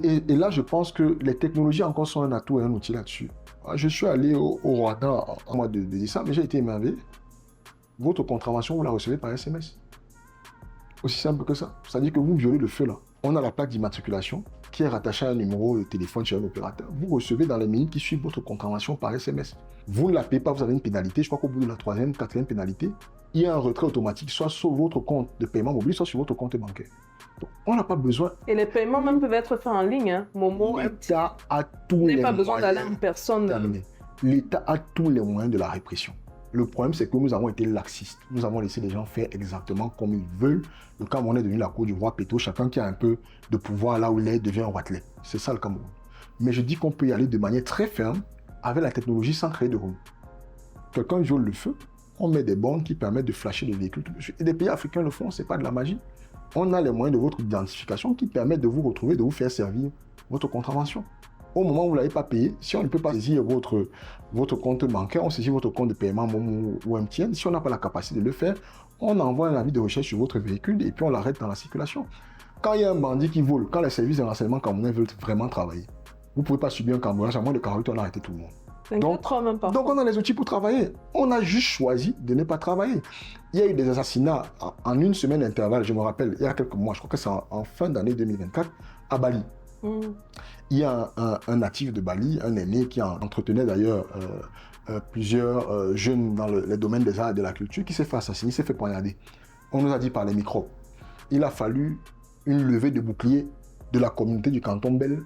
Et là, je pense que les technologies encore sont un atout et un outil là-dessus. Je suis allé au Rwanda en mois de décembre, mais j'ai été émerveillé. Votre contravention, vous la recevez par SMS. Aussi simple que ça. C'est-à-dire que vous violez le feu là. On a la plaque d'immatriculation qui est rattachée à un numéro de téléphone chez un opérateur. Vous recevez dans les minutes qui suivent votre contravention par SMS. Vous ne la payez pas, vous avez une pénalité. Je crois qu'au bout de la 3e, 4e pénalité, il y a un retrait automatique, soit sur votre compte de paiement mobile, soit sur votre compte bancaire. Donc, on n'a pas besoin. Et les paiements même peuvent être faits en ligne. Hein. Momo, L'État a tous vous les n'avez pas besoin d'aller moyens. en personne. Terminé. L'État a tous les moyens de la répression. Le problème, c'est que nous avons été laxistes. Nous avons laissé les gens faire exactement comme ils veulent. Le Cameroun est devenu la cour du roi Péto. Chacun qui a un peu de pouvoir là où il est devient un Wattlet. C'est ça le Cameroun. Mais je dis qu'on peut y aller de manière très ferme avec la technologie sans créer de revenus. Quelqu'un viole le feu, on met des bornes qui permettent de flasher les véhicules. Et des pays africains le font, ce n'est pas de la magie. On a les moyens de votre identification qui permettent de vous retrouver, de vous faire servir votre contravention. Au moment où vous ne l'avez pas payé, si on ne peut pas saisir votre compte bancaire, on saisit votre compte de paiement Momo ou MTN. Si on n'a pas la capacité de le faire, on envoie un avis de recherche sur votre véhicule et puis on l'arrête dans la circulation. Quand il y a un bandit qui vole, quand les services de renseignement camerounais veulent vraiment travailler, vous ne pouvez pas subir un cambriolage, à moins de 48 heures, on a arrêté tout le monde. Donc on a les outils pour travailler. On a juste choisi de ne pas travailler. Il y a eu des assassinats en une semaine d'intervalle, je me rappelle, il y a quelques mois, je crois que c'est en fin d'année 2024, à Bali. Il y a un natif de Bali, un aîné qui entretenait d'ailleurs plusieurs jeunes dans les domaines des arts et de la culture, qui s'est fait assassiner, s'est fait poignarder. On nous a dit par les microbes. Il a fallu une levée de bouclier de la communauté du canton Bel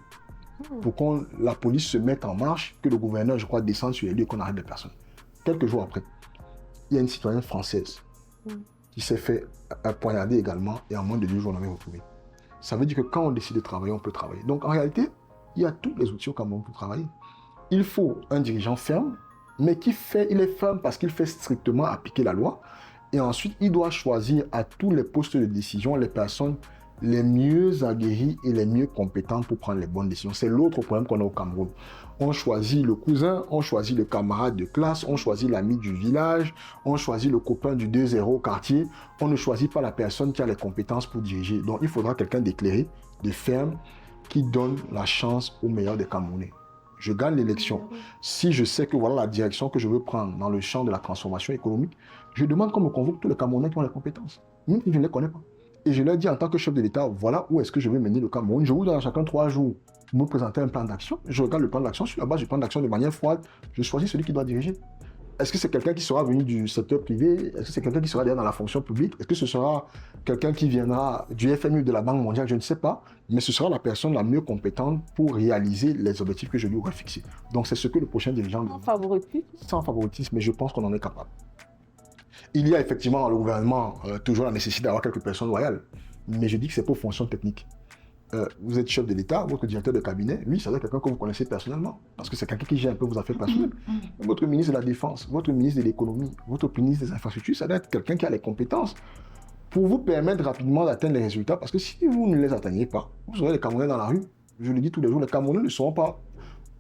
pour que la police se mette en marche, que le gouverneur, je crois, descende sur les lieux et qu'on arrête les personnes. Quelques jours après, il y a une citoyenne française qui s'est fait poignarder également et en moins de 2 jours, on l'avait retrouvée. Ça veut dire que quand on décide de travailler, on peut travailler. Donc en réalité, il y a tous les outils au Cameroun pour travailler. Il faut un dirigeant ferme, mais il est ferme parce qu'il fait strictement appliquer la loi. Et ensuite, il doit choisir à tous les postes de décision les personnes les mieux aguerries et les mieux compétentes pour prendre les bonnes décisions. C'est l'autre problème qu'on a au Cameroun. On choisit le cousin, on choisit le camarade de classe, on choisit l'ami du village, on choisit le copain du 2-0 au quartier. On ne choisit pas la personne qui a les compétences pour diriger. Donc, il faudra quelqu'un d'éclairé, de ferme, qui donne la chance aux meilleurs des Camerounais. Je gagne l'élection. Si je sais que voilà la direction que je veux prendre dans le champ de la transformation économique, je demande qu'on me convoque tous les Camerounais qui ont les compétences, même si je ne les connais pas. Et je leur dis en tant que chef de l'État, voilà où est-ce que je vais mener le Cameroun. Je vous donne à chacun 3 jours pour me présenter un plan d'action. Je regarde le plan d'action, sur la base du plan d'action de manière froide, je choisis celui qui doit diriger. Est-ce que c'est quelqu'un qui sera venu du secteur privé? Est-ce que c'est quelqu'un qui sera derrière dans la fonction publique? Est-ce que ce sera quelqu'un qui viendra du FMI ou de la Banque mondiale? Je ne sais pas, mais ce sera la personne la mieux compétente pour réaliser les objectifs que je lui aurai fixés. Donc c'est ce que le prochain dirigeant... Sans favoritisme? Sans favoritisme, mais je pense qu'on en est capable. Il y a effectivement dans le gouvernement toujours la nécessité d'avoir quelques personnes loyales, mais je dis que c'est pour fonction technique. Vous êtes chef de l'État, votre directeur de cabinet, lui, ça doit être quelqu'un que vous connaissez personnellement, parce que c'est quelqu'un qui gère un peu vos affaires personnelles. Votre ministre de la Défense, votre ministre de l'Économie, votre ministre des Infrastructures, ça doit être quelqu'un qui a les compétences pour vous permettre rapidement d'atteindre les résultats, parce que si vous ne les atteignez pas, vous aurez les Camerounais dans la rue. Je le dis tous les jours, les Camerounais ne seront pas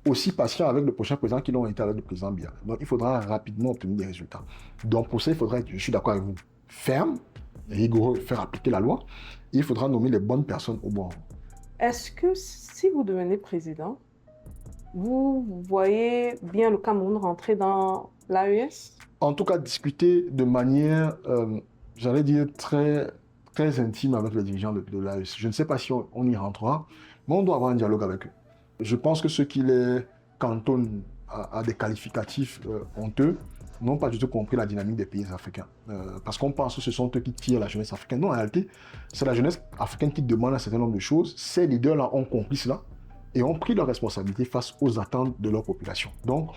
aussi patients avec le prochain président qu'ils l'ont été avec le président Biya. Donc il faudra rapidement obtenir des résultats. Donc pour ça, il faudra être, je suis d'accord avec vous, ferme, rigoureux, faire appliquer la loi, et il faudra nommer les bonnes personnes au bon endroit. Est-ce que si vous devenez président, vous voyez bien le Cameroun rentrer dans l'AES? En tout cas, discuter de manière, j'allais dire, très, très intime avec les dirigeants de l'AES. Je ne sais pas si on y rentrera, mais on doit avoir un dialogue avec eux. Je pense que ceux qui les cantonnent à des qualificatifs honteux n'ont pas du tout compris la dynamique des pays africains. Parce qu'on pense que ce sont eux qui tirent la jeunesse africaine. Non, en réalité, c'est la jeunesse africaine qui demande un certain nombre de choses. Ces leaders-là ont compris cela et ont pris leurs responsabilités face aux attentes de leur population. Donc,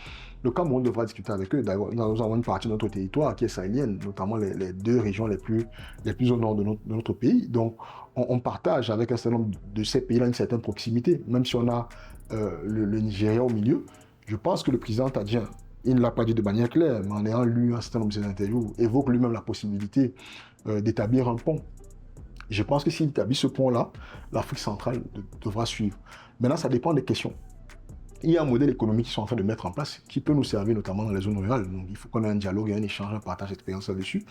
le Cameroun devra discuter avec eux. D'ailleurs, nous avons une partie de notre territoire qui est sahélienne, notamment les 2 régions les plus au nord de notre pays. Donc, on partage avec un certain nombre de ces pays-là une certaine proximité. Même si on a le Nigeria au milieu, je pense que le président tadjien, il ne l'a pas dit de manière claire, mais en ayant lu un certain nombre de ses interviews, évoque lui-même la possibilité d'établir un pont. Je pense que s'il établit ce pont-là, l'Afrique centrale devra suivre. Maintenant, ça dépend des questions. Il y a un modèle économique qu'ils sont en train de mettre en place qui peut nous servir notamment dans les zones rurales. Donc, il faut qu'on ait un dialogue et un échange, un partage d'expérience là-dessus.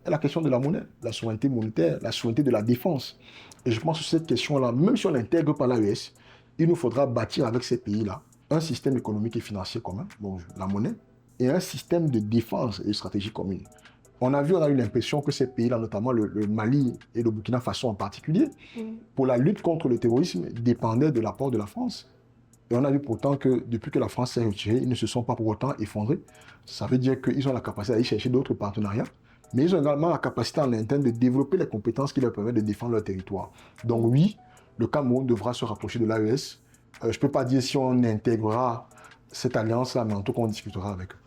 Et la question de la monnaie, la souveraineté monétaire, la souveraineté de la défense. Et je pense que cette question-là, même si on n'intègre pas l'AES, il nous faudra bâtir avec ces pays-là un système économique et financier commun, donc la monnaie, et un système de défense et de stratégie commune. On a eu l'impression que ces pays-là, notamment le Mali et le Burkina Faso en particulier, pour la lutte contre le terrorisme, dépendaient de l'apport de la France. Et on a vu pourtant que depuis que la France s'est retirée, ils ne se sont pas pour autant effondrés. Ça veut dire qu'ils ont la capacité d'aller chercher d'autres partenariats mais ils ont également la capacité en interne de développer les compétences qui leur permettent de défendre leur territoire. Donc oui, le Cameroun devra se rapprocher de l'AES. Je ne peux pas dire si on intégrera cette alliance-là, mais en tout cas, on discutera avec eux.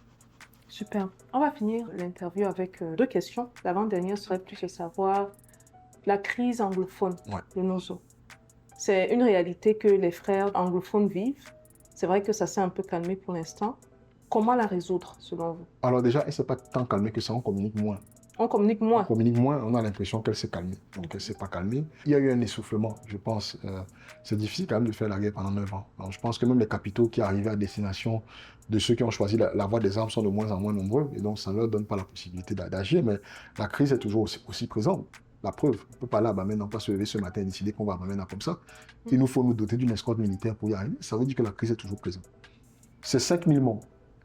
Super. On va finir l'interview avec 2 questions. L'avant-dernière serait plus de savoir la crise anglophone de nos eaux. C'est une réalité que les frères anglophones vivent. C'est vrai que ça s'est un peu calmé pour l'instant. Comment la résoudre, selon vous? Alors déjà, elle ne s'est pas tant calmée que ça, on communique moins. On communique moins. On communique moins, on a l'impression qu'elle s'est calmée. Donc elle ne s'est pas calmée. Il y a eu un essoufflement, je pense. C'est difficile quand même de faire la guerre pendant 9 ans. Donc, je pense que même les capitaux qui arrivaient à destination de ceux qui ont choisi la voie des armes sont de moins en moins nombreux. Et donc ça ne leur donne pas la possibilité d'agir. Mais la crise est toujours aussi présente. La preuve, on ne peut pas là, maintenant pas se lever ce matin et décider qu'on va maintenant comme ça. Il nous faut nous doter d'une escorte militaire pour y arriver. Ça veut dire que la crise est toujours présente. C'est 5 000 morts,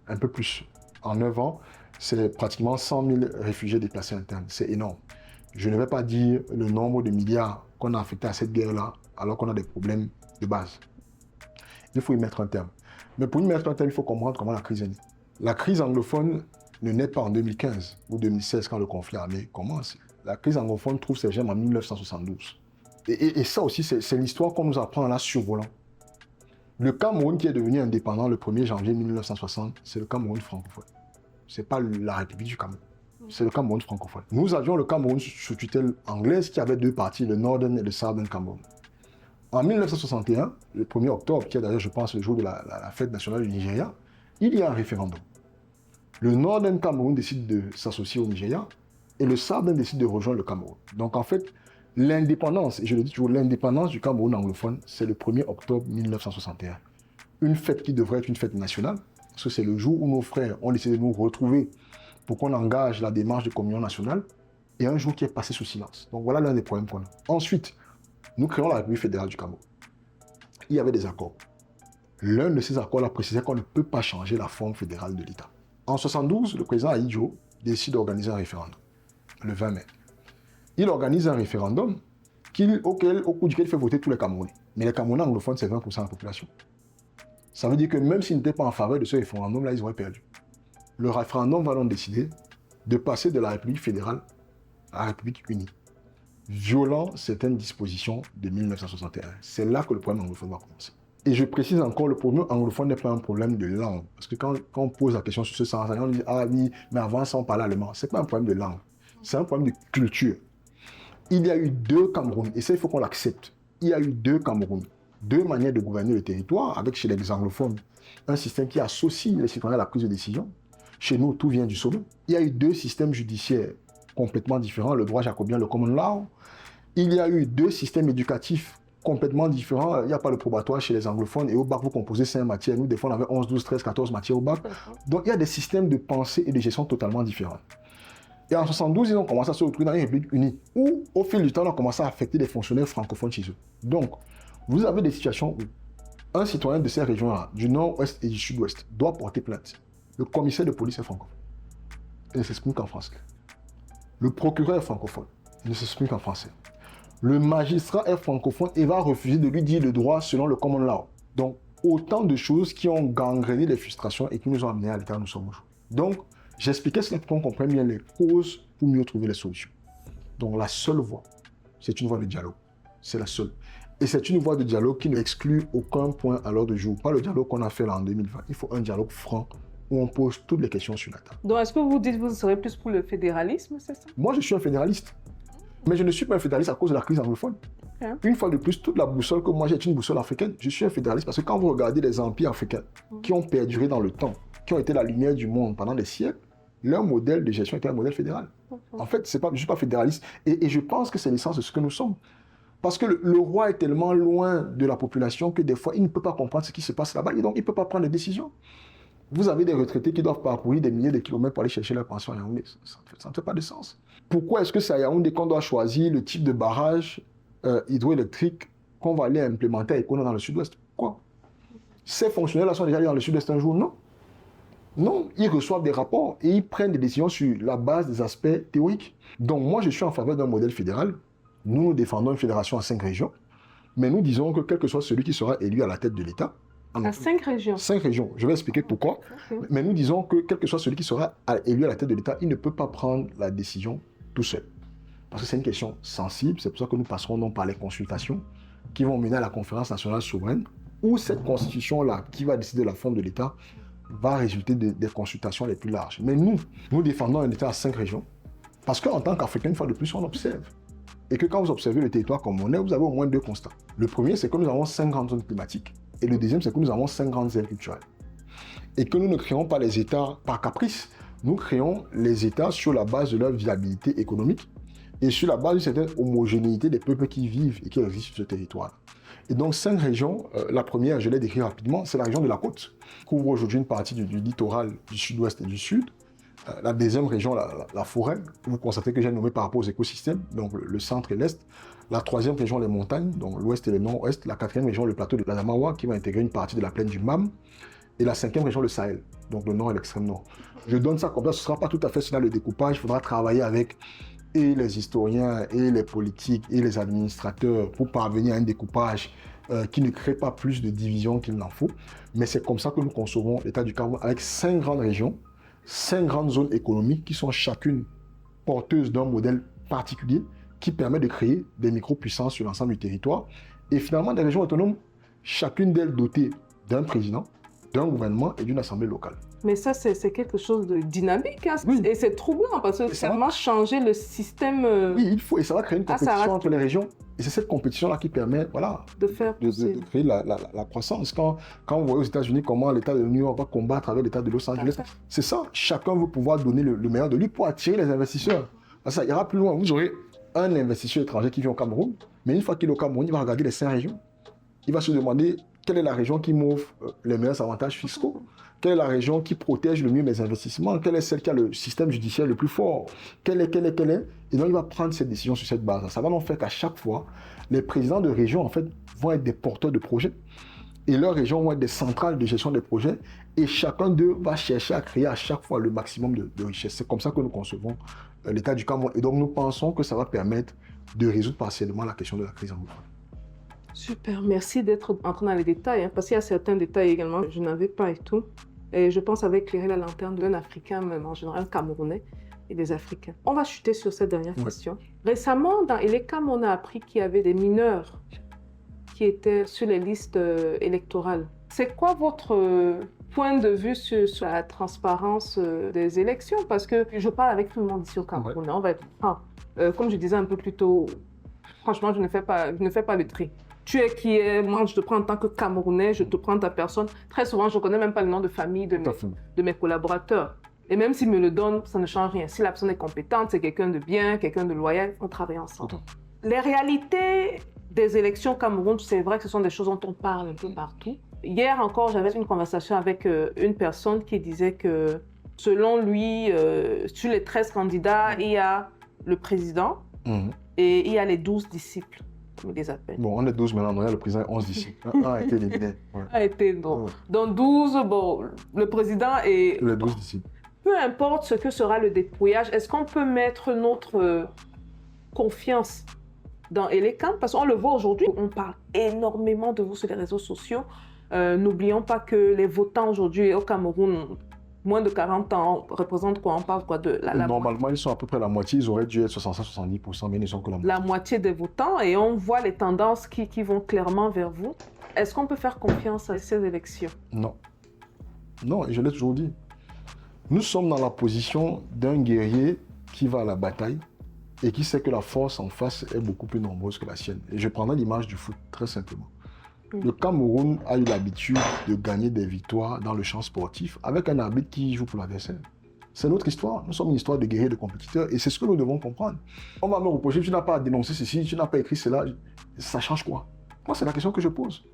un peu plus. En 9 ans, c'est pratiquement 100 000 réfugiés déplacés internes. C'est énorme. Je ne vais pas dire le nombre de milliards qu'on a affectés à cette guerre-là, alors qu'on a des problèmes de base. Il faut y mettre un terme. Mais pour y mettre un terme, il faut comprendre comment la crise est née. La crise anglophone ne naît pas en 2015 ou 2016 quand le conflit armé commence. La crise anglophone trouve ses germes en 1972. Et ça aussi, c'est l'histoire qu'on nous apprend là survolant. Le Cameroun qui est devenu indépendant le 1er janvier 1960, c'est le Cameroun francophone. Ce n'est pas la République du Cameroun. C'est le Cameroun francophone. Nous avions le Cameroun sous tutelle anglaise qui avait 2 parties, le Northern et le Southern Cameroun. En 1961, le 1er octobre, qui est d'ailleurs, je pense, le jour de la fête nationale du Nigeria, il y a un référendum. Le Northern Cameroun décide de s'associer au Nigeria et le Southern décide de rejoindre le Cameroun. Donc en fait, l'indépendance, et je le dis toujours, l'indépendance du Cameroun anglophone, c'est le 1er octobre 1961. Une fête qui devrait être une fête nationale, parce que c'est le jour où nos frères ont décidé de nous retrouver pour qu'on engage la démarche de communion nationale, et un jour qui est passé sous silence. Donc voilà l'un des problèmes qu'on a. Ensuite, nous créons la République fédérale du Cameroun. Il y avait des accords. L'un de ces accords-là précisait qu'on ne peut pas changer la forme fédérale de l'État. En 1972, le président Ahidjo décide d'organiser un référendum, le 20 mai. Il organise un référendum au cours duquel il fait voter tous les Camerounais. Mais les Camerounais anglophones, c'est 20% de la population. Ça veut dire que même s'ils n'étaient pas en faveur de ce référendum-là, ils auraient perdu. Le référendum va donc décider de passer de la République fédérale à la République unie, violant certaines dispositions de 1961. C'est là que le problème anglophone va commencer. Et je précise encore, le problème anglophone n'est pas un problème de langue. Parce que quand on pose la question sur ce sens, on dit « Ah oui, mais avant ça, on parlait allemand ». Ce n'est pas un problème de langue, c'est un problème de culture. Il y a eu 2 Cameroun, et ça, il faut qu'on l'accepte. Il y a eu 2 Cameroun, 2 manières de gouverner le territoire, avec chez les anglophones un système qui associe les citoyens à la prise de décision. Chez nous, tout vient du sommet. Il y a eu 2 systèmes judiciaires complètement différents, le droit jacobien, le common law. Il y a eu 2 systèmes éducatifs complètement différents. Il n'y a pas le probatoire chez les anglophones, et au bac, vous composez 5 matières. Nous, des fois, on avait 11, 12, 13, 14 matières au bac. Donc, il y a des systèmes de pensée et de gestion totalement différents. Et en 1972, ils ont commencé à se retrouver dans une République unie, où, au fil du temps, on a commencé à affecter les fonctionnaires francophones chez eux. Donc, vous avez des situations où un citoyen de ces régions-là, du nord-ouest et du sud-ouest, doit porter plainte. Le commissaire de police est francophone. Il ne s'exprime qu'en français. Le procureur est francophone. Il ne s'exprime qu'en français. Le magistrat est francophone et va refuser de lui dire le droit selon le common law. Donc, autant de choses qui ont gangréné les frustrations et qui nous ont amenés à l'état où nous sommes aujourd'hui. Donc, j'expliquais cela pour qu'on comprenne bien les causes pour mieux trouver les solutions. Donc, la seule voie, c'est une voie de dialogue. C'est la seule. Et c'est une voie de dialogue qui n'exclut aucun point à l'ordre du jour. Pas le dialogue qu'on a fait là en 2020. Il faut un dialogue franc où on pose toutes les questions sur la table. Donc, est-ce que vous dites que vous serez plus pour le fédéralisme, c'est ça? Moi, je suis un fédéraliste. Mais je ne suis pas un fédéraliste à cause de la crise anglophone. Okay. Une fois de plus, toute la boussole que moi j'ai est une boussole africaine. Je suis un fédéraliste parce que quand vous regardez les empires africains qui ont perduré dans le temps, qui ont été la lumière du monde pendant des siècles, leur modèle de gestion était un modèle fédéral. En fait, je ne suis pas fédéraliste. Et je pense que c'est l'essence de ce que nous sommes. Parce que le roi est tellement loin de la population que des fois, il ne peut pas comprendre ce qui se passe là-bas et donc il ne peut pas prendre de décisions. Vous avez des retraités qui doivent parcourir des milliers de kilomètres pour aller chercher leur pension à Yaoundé. Ça ne fait pas de sens. Pourquoi est-ce que c'est à Yaoundé qu'on doit choisir le type de barrage hydroélectrique qu'on va aller implémenter à Ekona dans le sud-ouest? Pourquoi? Ces fonctionnaires-là sont déjà allés dans le sud-est un jour? Non. Non, ils reçoivent des rapports et ils prennent des décisions sur la base des aspects théoriques. Donc moi, je suis en faveur d'un modèle fédéral. Nous défendons une fédération à 5 régions. Mais nous disons que quel que soit celui qui sera élu à la tête de l'État, À 5 régions. 5 régions. Je vais expliquer pourquoi. Ok. Mais nous disons que quel que soit celui qui sera élu à la tête de l'État, il ne peut pas prendre la décision tout seul. Parce que c'est une question sensible. C'est pour ça que nous passerons donc par les consultations qui vont mener à la conférence nationale souveraine, où cette constitution-là, qui va décider de la forme de l'État, va résulter des consultations les plus larges. Mais nous défendons un État à 5 régions, parce qu'en tant qu'Africains, une fois de plus, on observe. Et que quand vous observez le territoire comme on est, vous avez au moins 2 constats. Le premier, c'est que nous avons 5 grandes zones climatiques. Et le deuxième, c'est que nous avons 5 grandes aires culturelles. Et que nous ne créons pas les États par caprice. Nous créons les États sur la base de leur viabilité économique et sur la base d'une certaine homogénéité des peuples qui vivent et qui existent sur ce territoire. Et donc, 5 régions, la première, je l'ai décrit rapidement, c'est la région de la côte, qui couvre aujourd'hui une partie du littoral du sud-ouest et du sud. La deuxième région, la forêt, vous constatez que j'ai nommé par rapport aux écosystèmes, donc le centre et l'est. La troisième région, les montagnes, donc l'ouest et le nord-ouest. La quatrième région, le plateau de l'Adamawa, qui va intégrer une partie de la plaine du Mam. Et la cinquième région, le Sahel, donc le nord et l'extrême nord. Je donne ça comme ça, ce ne sera pas tout à fait cela le découpage. Il faudra travailler avec et les historiens, et les politiques, et les administrateurs pour parvenir à un découpage qui ne crée pas plus de divisions qu'il n'en faut. Mais c'est comme ça que nous concevons l'État du Cameroun avec 5 grandes régions, 5 grandes zones économiques qui sont chacune porteuses d'un modèle particulier qui permet de créer des micro-puissances sur l'ensemble du territoire. Et finalement, des régions autonomes, chacune d'elles dotées d'un président, d'un gouvernement et d'une assemblée locale. Mais ça, c'est quelque chose de dynamique. Hein. Oui. Et c'est troublant parce que ça va changer le système Oui, il faut. Et ça va créer une compétition ça va... entre les régions. Et c'est cette compétition-là qui permet de faire de créer la croissance. Quand vous voyez aux États-Unis comment l'État de New York va combattre avec l'État de Los Angeles, c'est ça. Chacun veut pouvoir donner le meilleur de lui pour attirer les investisseurs. Ça ira plus loin. Vous aurez un investisseur étranger qui vient au Cameroun, mais une fois qu'il est au Cameroun, il va regarder les 5 régions. Il va se demander quelle est la région qui m'offre les meilleurs avantages fiscaux, quelle est la région qui protège le mieux mes investissements, quelle est celle qui a le système judiciaire le plus fort, quelle est. Et donc, il va prendre cette décision sur cette base. Ça va donc faire qu'à chaque fois, les présidents de région, en fait, vont être des porteurs de projets. Et leurs régions vont être des centrales de gestion des projets. Et chacun d'eux va chercher à créer à chaque fois le maximum de richesse. C'est comme ça que nous concevons l'État du Cameroun. Et donc, nous pensons que ça va permettre de résoudre partiellement la question de la crise en Afrique. Super, merci d'être entré dans les détails, hein, parce qu'il y a certains détails également que je n'avais pas et tout. Et je pense avec éclairer la lanterne d'un Africain, même en général Camerounais, et des Africains. On va chuter sur cette dernière question. Récemment, dans Elecam, on a appris qu'il y avait des mineurs qui étaient sur les listes électorales. C'est quoi votre point de vue sur la transparence des élections? Parce que je parle avec tout le monde ici au Cameroun. On va être comme je disais un peu plus tôt, franchement, je ne fais pas le tri. Tu es qui est, moi je te prends en tant que Camerounais, je te prends ta personne. Très souvent, je ne connais même pas le nom de famille de mes collaborateurs. Et même s'ils me le donnent, ça ne change rien. Si la personne est compétente, c'est quelqu'un de bien, quelqu'un de loyal, on travaille ensemble. Les réalités des élections au Cameroun, c'est vrai que ce sont des choses dont on parle un peu partout. Hier encore, j'avais une conversation avec une personne qui disait que selon lui, sur les 13 candidats, il y a le président et il y a les 12 disciples. Les appelle. Bon, on est 12 maintenant, le président est 11 d'ici. Un a été éliminé. A été, donc. Dans 12, bon, le président est... Les 12 d'ici. Peu importe ce que sera le dépouillage, est-ce qu'on peut mettre notre confiance dans Elecam? Parce qu'on le voit aujourd'hui, on parle énormément de vous sur les réseaux sociaux. N'oublions pas que les votants aujourd'hui au Cameroun, moins de 40 ans, représentent quoi? On parle quoi de Normalement, ils sont à peu près la moitié. Ils auraient dû être 65-70%, mais ils ne sont que la moitié. La moitié des votants, et on voit les tendances qui vont clairement vers vous. Est-ce qu'on peut faire confiance à ces élections? Non. Non, et je l'ai toujours dit. Nous sommes dans la position d'un guerrier qui va à la bataille et qui sait que la force en face est beaucoup plus nombreuse que la sienne. Et je prendrai l'image du foot, très simplement. Le Cameroun a eu l'habitude de gagner des victoires dans le champ sportif avec un arbitre qui joue pour l'adversaire. C'est notre histoire. Nous sommes une histoire de guerriers, de compétiteurs, et c'est ce que nous devons comprendre. On va me reprocher, tu n'as pas à dénoncer ceci, tu n'as pas écrit cela. Ça change quoi? Moi, c'est la question que je pose.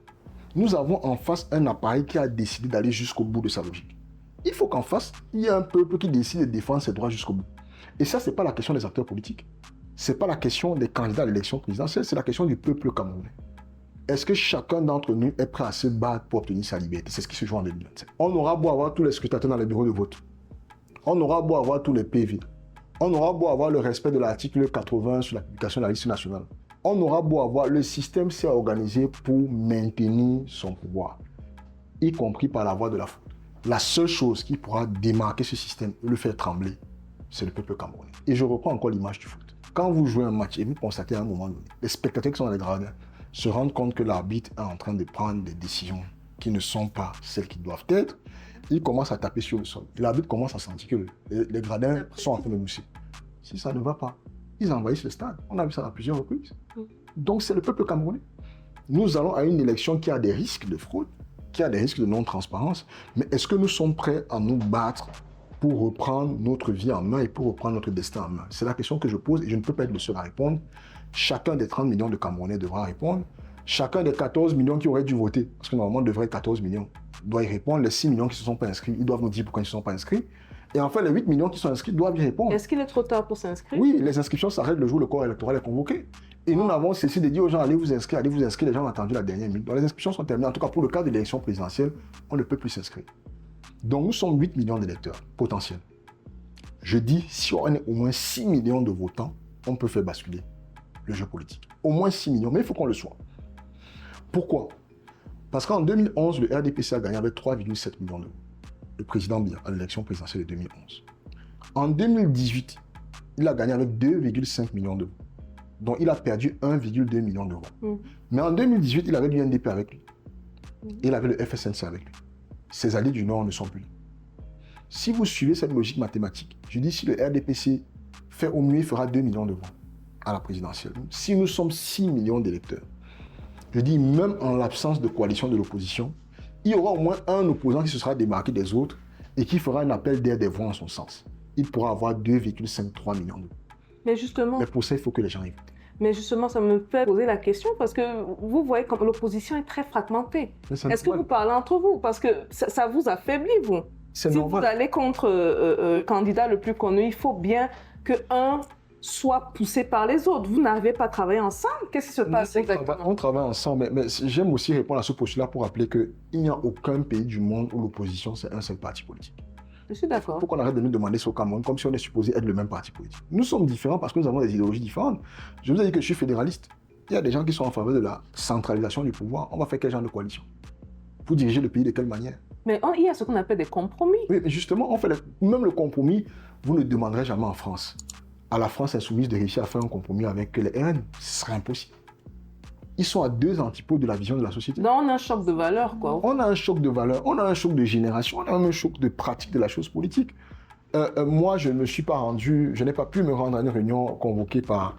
Nous avons en face un appareil qui a décidé d'aller jusqu'au bout de sa logique. Il faut qu'en face, il y ait un peuple qui décide de défendre ses droits jusqu'au bout. Et ça, ce n'est pas la question des acteurs politiques. Ce n'est pas la question des candidats à l'élection présidentielle, c'est la question du peuple camerounais. Est-ce que chacun d'entre nous est prêt à se battre pour obtenir sa liberté? C'est ce qui se joue en 2027. On aura beau avoir tous les scrutateurs dans les bureaux de vote. On aura beau avoir tous les PV. On aura beau avoir le respect de l'article 80 sur la publication de la liste nationale. On aura beau avoir... Le système s'est organisé pour maintenir son pouvoir. y compris par la voie de la fraude. La seule chose qui pourra démarquer ce système et le faire trembler, c'est le peuple camerounais. Et je reprends encore l'image du foot. Quand vous jouez un match et vous constatez à un moment donné, les spectateurs qui sont dans les gradins se rendent compte que l'arbitre est en train de prendre des décisions qui ne sont pas celles qui doivent être, ils commencent à taper sur le sol. Et l'arbitre commence à sentir que les gradins sont en train de mousser. Si ça ne va pas, ils envahissent le stade. On a vu ça à plusieurs reprises. Donc c'est le peuple camerounais. Nous allons à une élection qui a des risques de fraude, qui a des risques de non-transparence, mais est-ce que nous sommes prêts à nous battre pour reprendre notre vie en main et pour reprendre notre destin en main? C'est la question que je pose et je ne peux pas être le seul à répondre. Chacun des 30 millions de Camerounais devra répondre. Chacun des 14 millions qui auraient dû voter, parce que normalement, il devrait être 14 millions, doit y répondre. Les 6 millions qui ne se sont pas inscrits, ils doivent nous dire pourquoi ils ne se sont pas inscrits. Et enfin, les 8 millions qui sont inscrits doivent y répondre. Est-ce qu'il est trop tard pour s'inscrire? Oui, les inscriptions s'arrêtent le jour où le corps électoral est convoqué. Et nous n'avons cessé de dire aux gens, allez vous inscrire, allez vous inscrire. Les gens ont attendu la dernière minute. Donc les inscriptions sont terminées. En tout cas, pour le cas de l'élection présidentielle, on ne peut plus s'inscrire. Donc nous sommes 8 millions d'électeurs potentiels. Je dis, si on est au moins 6 millions de votants, on peut faire basculer le jeu politique. Au moins 6 millions, mais il faut qu'on le soit. Pourquoi? Parce qu'en 2011, le RDPC a gagné avec 3,7 millions de votes. Le président Biya à l'élection présidentielle de 2011. En 2018, il a gagné avec 2,5 millions de votes. Donc il a perdu 1,2 million de votes. Mais en 2018, il avait l'UNDP avec lui. Il avait le FSNC avec lui. Ses alliés du Nord ne sont plus là. Si vous suivez cette logique mathématique, je dis si le RDPC fait au mieux, il fera 2 millions de voix à la présidentielle. Si nous sommes 6 millions d'électeurs, je dis même en l'absence de coalition de l'opposition, il y aura au moins un opposant qui se sera démarqué des autres et qui fera un appel d'air des voix en son sens. Il pourra avoir 2,53 millions de voix. Mais justement... Mais pour ça, il faut que les gens y votent. Mais justement, ça me fait poser la question parce que vous voyez comme l'opposition est très fragmentée. Est-ce que vous parlez entre vous? Parce que ça vous affaiblit, vous. Si vous allez contre le candidat le plus connu, il faut bien qu'un soit poussé par les autres. Vous n'avez pas travaillé ensemble? Qu'est-ce qui se passe exactement? On travaille ensemble, mais j'aime aussi répondre à ce postulat pour rappeler qu'il n'y a aucun pays du monde où l'opposition, c'est un seul parti politique. Je suis d'accord. Il faut qu'on arrête de nous demander ça au Cameroun comme si on est supposé être le même parti politique. Nous sommes différents parce que nous avons des idéologies différentes. Je vous ai dit que je suis fédéraliste. Il y a des gens qui sont en faveur de la centralisation du pouvoir. On va faire quel genre de coalition? Pour diriger le pays de quelle manière? Mais il y a ce qu'on appelle des compromis. Oui, mais justement, on fait même le compromis, vous ne demanderez jamais en France à la France insoumise de réussir à faire un compromis avec les RN. Ce serait impossible. Ils sont à deux antipodes de la vision de la société. Donc on a un choc de valeurs, quoi. On a un choc de valeurs, on a un choc de génération, on a un choc de pratique de la chose politique. Moi, je ne me suis pas rendu, je n'ai pas pu me rendre à une réunion convoquée par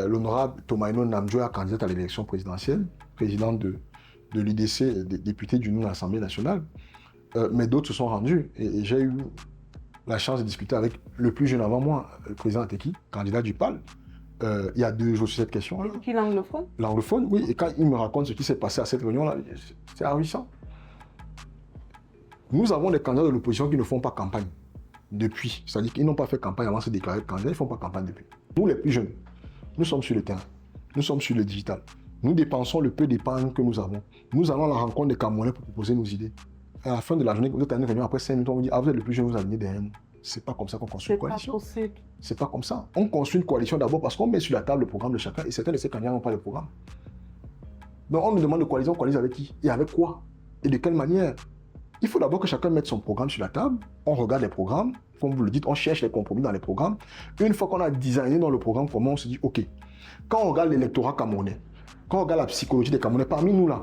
l'honorable Tomaino Namjoya, candidate à l'élection présidentielle, présidente de l'UDC, député du nom de l'Assemblée nationale. Mais d'autres se sont rendus et j'ai eu la chance de discuter avec le plus jeune avant moi, le président Ateki, candidat du PAL. Il y a 2 jours sur cette question-là. Qui l'anglophone? L'anglophone, oui. Et quand il me raconte ce qui s'est passé à cette réunion-là, c'est ahurissant. Nous avons des candidats de l'opposition qui ne font pas campagne depuis. C'est-à-dire qu'ils n'ont pas fait campagne avant de se déclarer candidat, ils ne font pas campagne depuis. Nous, les plus jeunes, nous sommes sur le terrain. Nous sommes sur le digital. Nous dépensons le peu d'épargne que nous avons. Nous allons à la rencontre des Camerounais pour proposer nos idées. À la fin de la journée, vous êtes à une réunion, après 5 minutes, on vous dit « Ah, vous êtes le plus jeune, vous allez derrière nous ». C'est pas comme ça qu'on construit une coalition. C'est pas comme ça. On construit une coalition d'abord parce qu'on met sur la table le programme de chacun et certains de ces candidats n'ont pas le programme. Donc on nous demande de coaliser, on coalise avec qui? Et avec quoi? Et de quelle manière? Il faut d'abord que chacun mette son programme sur la table. On regarde les programmes, comme vous le dites, on cherche les compromis dans les programmes. Une fois qu'on a designé dans le programme comment on se dit ok, quand on regarde l'électorat camerounais, quand on regarde la psychologie des Camerounais, parmi nous là,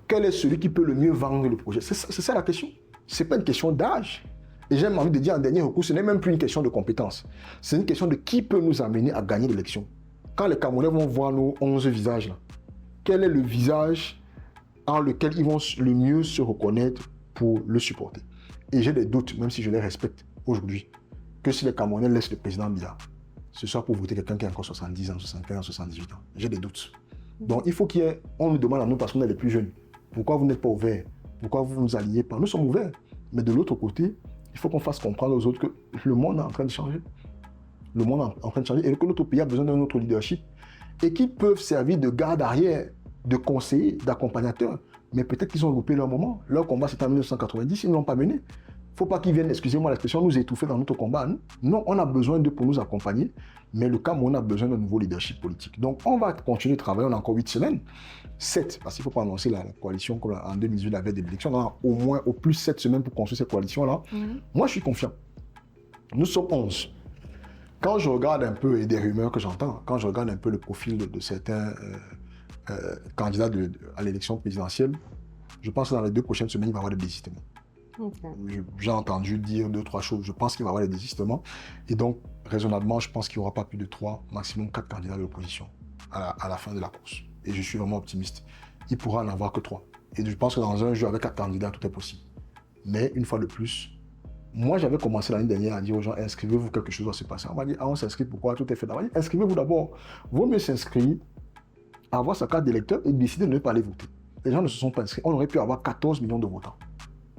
quel est celui qui peut le mieux vendre le projet? C'est ça la question. C'est pas une question d'âge. Et j'ai envie de dire en dernier recours, ce n'est même plus une question de compétence. C'est une question de qui peut nous amener à gagner l'élection. Quand les Camerounais vont voir nos 11 visages là, quel est le visage en lequel ils vont le mieux se reconnaître pour le supporter? Et j'ai des doutes, même si je les respecte aujourd'hui, que si les Camerounais laissent le président Biya, ce soit pour voter quelqu'un qui a encore 70 ans, 75 ans, 78 ans. J'ai des doutes. Donc il faut on nous demande à nous, parce qu'on est les plus jeunes, pourquoi vous n'êtes pas ouverts? Pourquoi vous ne nous alliez pas? Nous sommes ouverts. Mais de l'autre côté, il faut qu'on fasse comprendre aux autres que le monde est en train de changer. Le monde est en train de changer et que notre pays a besoin d'un autre leadership et qu'ils peuvent servir de garde arrière, de conseillers, d'accompagnateurs. Mais peut-être qu'ils ont loupé leur moment. Leur combat, c'était en 1990, ils ne l'ont pas mené. ne faut pas qu'ils viennent, excusez-moi l'expression, nous étouffer dans notre combat. Non, on a besoin d'eux pour nous accompagner, mais le Cameroun a besoin d'un nouveau leadership politique. Donc, on va continuer de travailler, on a encore 8 semaines, 7, parce qu'il ne faut pas annoncer la coalition comme en 2018, la veille de l'élection. On a au moins, au plus 7 semaines pour construire cette coalition-là. Moi, je suis confiant. Nous sommes 11. Quand je regarde un peu, et des rumeurs que j'entends, quand je regarde un peu le profil de certains candidats à l'élection présidentielle, je pense que dans les 2 prochaines semaines, il va y avoir des désistements. Okay. J'ai entendu dire 2-3 choses. Je pense qu'il va y avoir des désistements. Et donc, raisonnablement, je pense qu'il n'y aura pas plus de 3, maximum 4 candidats de l'opposition à la fin de la course. Et je suis vraiment optimiste. Il pourra en avoir que 3. Et je pense que dans un jeu avec 4 candidats, tout est possible. Mais une fois de plus, moi, j'avais commencé l'année dernière à dire aux gens, inscrivez-vous, quelque chose va se passer. On m'a dit, on s'inscrit, pourquoi tout est fait d'abord. Inscrivez-vous d'abord. Vaut mieux s'inscrire, avoir sa carte d'électeur et décider de ne pas aller voter. Les gens ne se sont pas inscrits. On aurait pu avoir 14 millions de votants.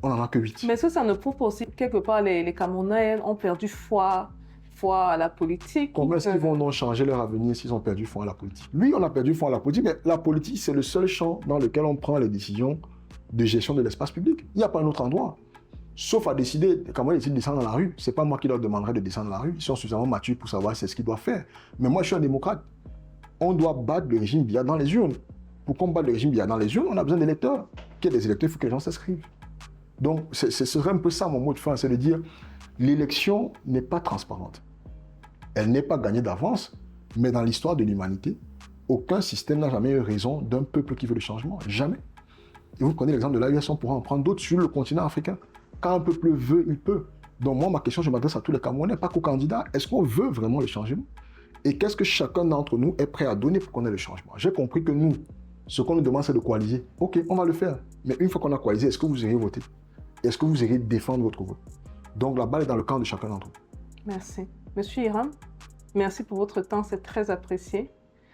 On n'en a que 8. Mais est-ce que ça ne prouve pas aussi quelque part les Camerounais ont perdu foi à la politique? Comment est-ce qu'ils vont donc changer leur avenir s'ils ont perdu foi à la politique? Oui, on a perdu foi à la politique, mais la politique, c'est le seul champ dans lequel on prend les décisions de gestion de l'espace public. Il n'y a pas un autre endroit. Sauf à décider, les Camerounais décident de descendre dans la rue. Ce n'est pas moi qui leur demanderai de descendre dans la rue. Ils sont suffisamment matures pour savoir c'est ce qu'ils doivent faire. Mais moi, je suis un démocrate. On doit battre le régime Biya dans les urnes. Pour combattre le régime Biya dans les urnes, on a besoin d'électeurs. Qu'il y ait des électeurs, il faut que les gens s'inscrivent. Donc, ce serait un peu ça mon mot de fin, c'est de dire l'élection n'est pas transparente. Elle n'est pas gagnée d'avance, mais dans l'histoire de l'humanité, aucun système n'a jamais eu raison d'un peuple qui veut le changement. Jamais. Et vous prenez l'exemple de l'AES, on pourra en prendre d'autres sur le continent africain. Quand un peuple veut, il peut. Donc moi, ma question, je m'adresse à tous les Camerounais, pas qu'aux candidats. Est-ce qu'on veut vraiment le changement? Et qu'est-ce que chacun d'entre nous est prêt à donner pour qu'on ait le changement? J'ai compris que nous, ce qu'on nous demande, c'est de coaliser. Ok, on va le faire. Mais une fois qu'on a coalisé, est-ce que vous irez voter? Est-ce que vous irez défendre votre vote? Donc la balle est dans le camp de chacun d'entre vous. Merci. Monsieur Hiram, merci pour votre temps, c'est très apprécié.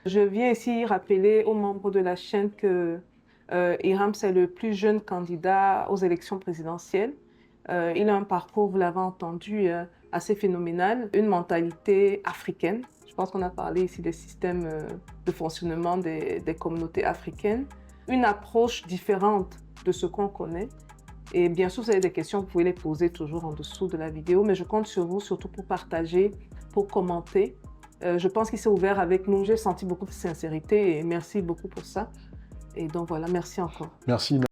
Je viens ici rappeler aux membres de la chaîne que Hiram, c'est le plus jeune candidat aux élections présidentielles. Il a un parcours, vous l'avez entendu, assez phénoménal, une mentalité africaine. Je pense qu'on a parlé ici des systèmes de fonctionnement des communautés africaines. Une approche différente de ce qu'on connaît. Et bien sûr, si vous avez des questions, vous pouvez les poser toujours en dessous de la vidéo, mais je compte sur vous surtout pour partager, pour commenter. Je pense qu'il s'est ouvert avec nous. J'ai senti beaucoup de sincérité et merci beaucoup pour ça. Et donc voilà, merci encore. Merci.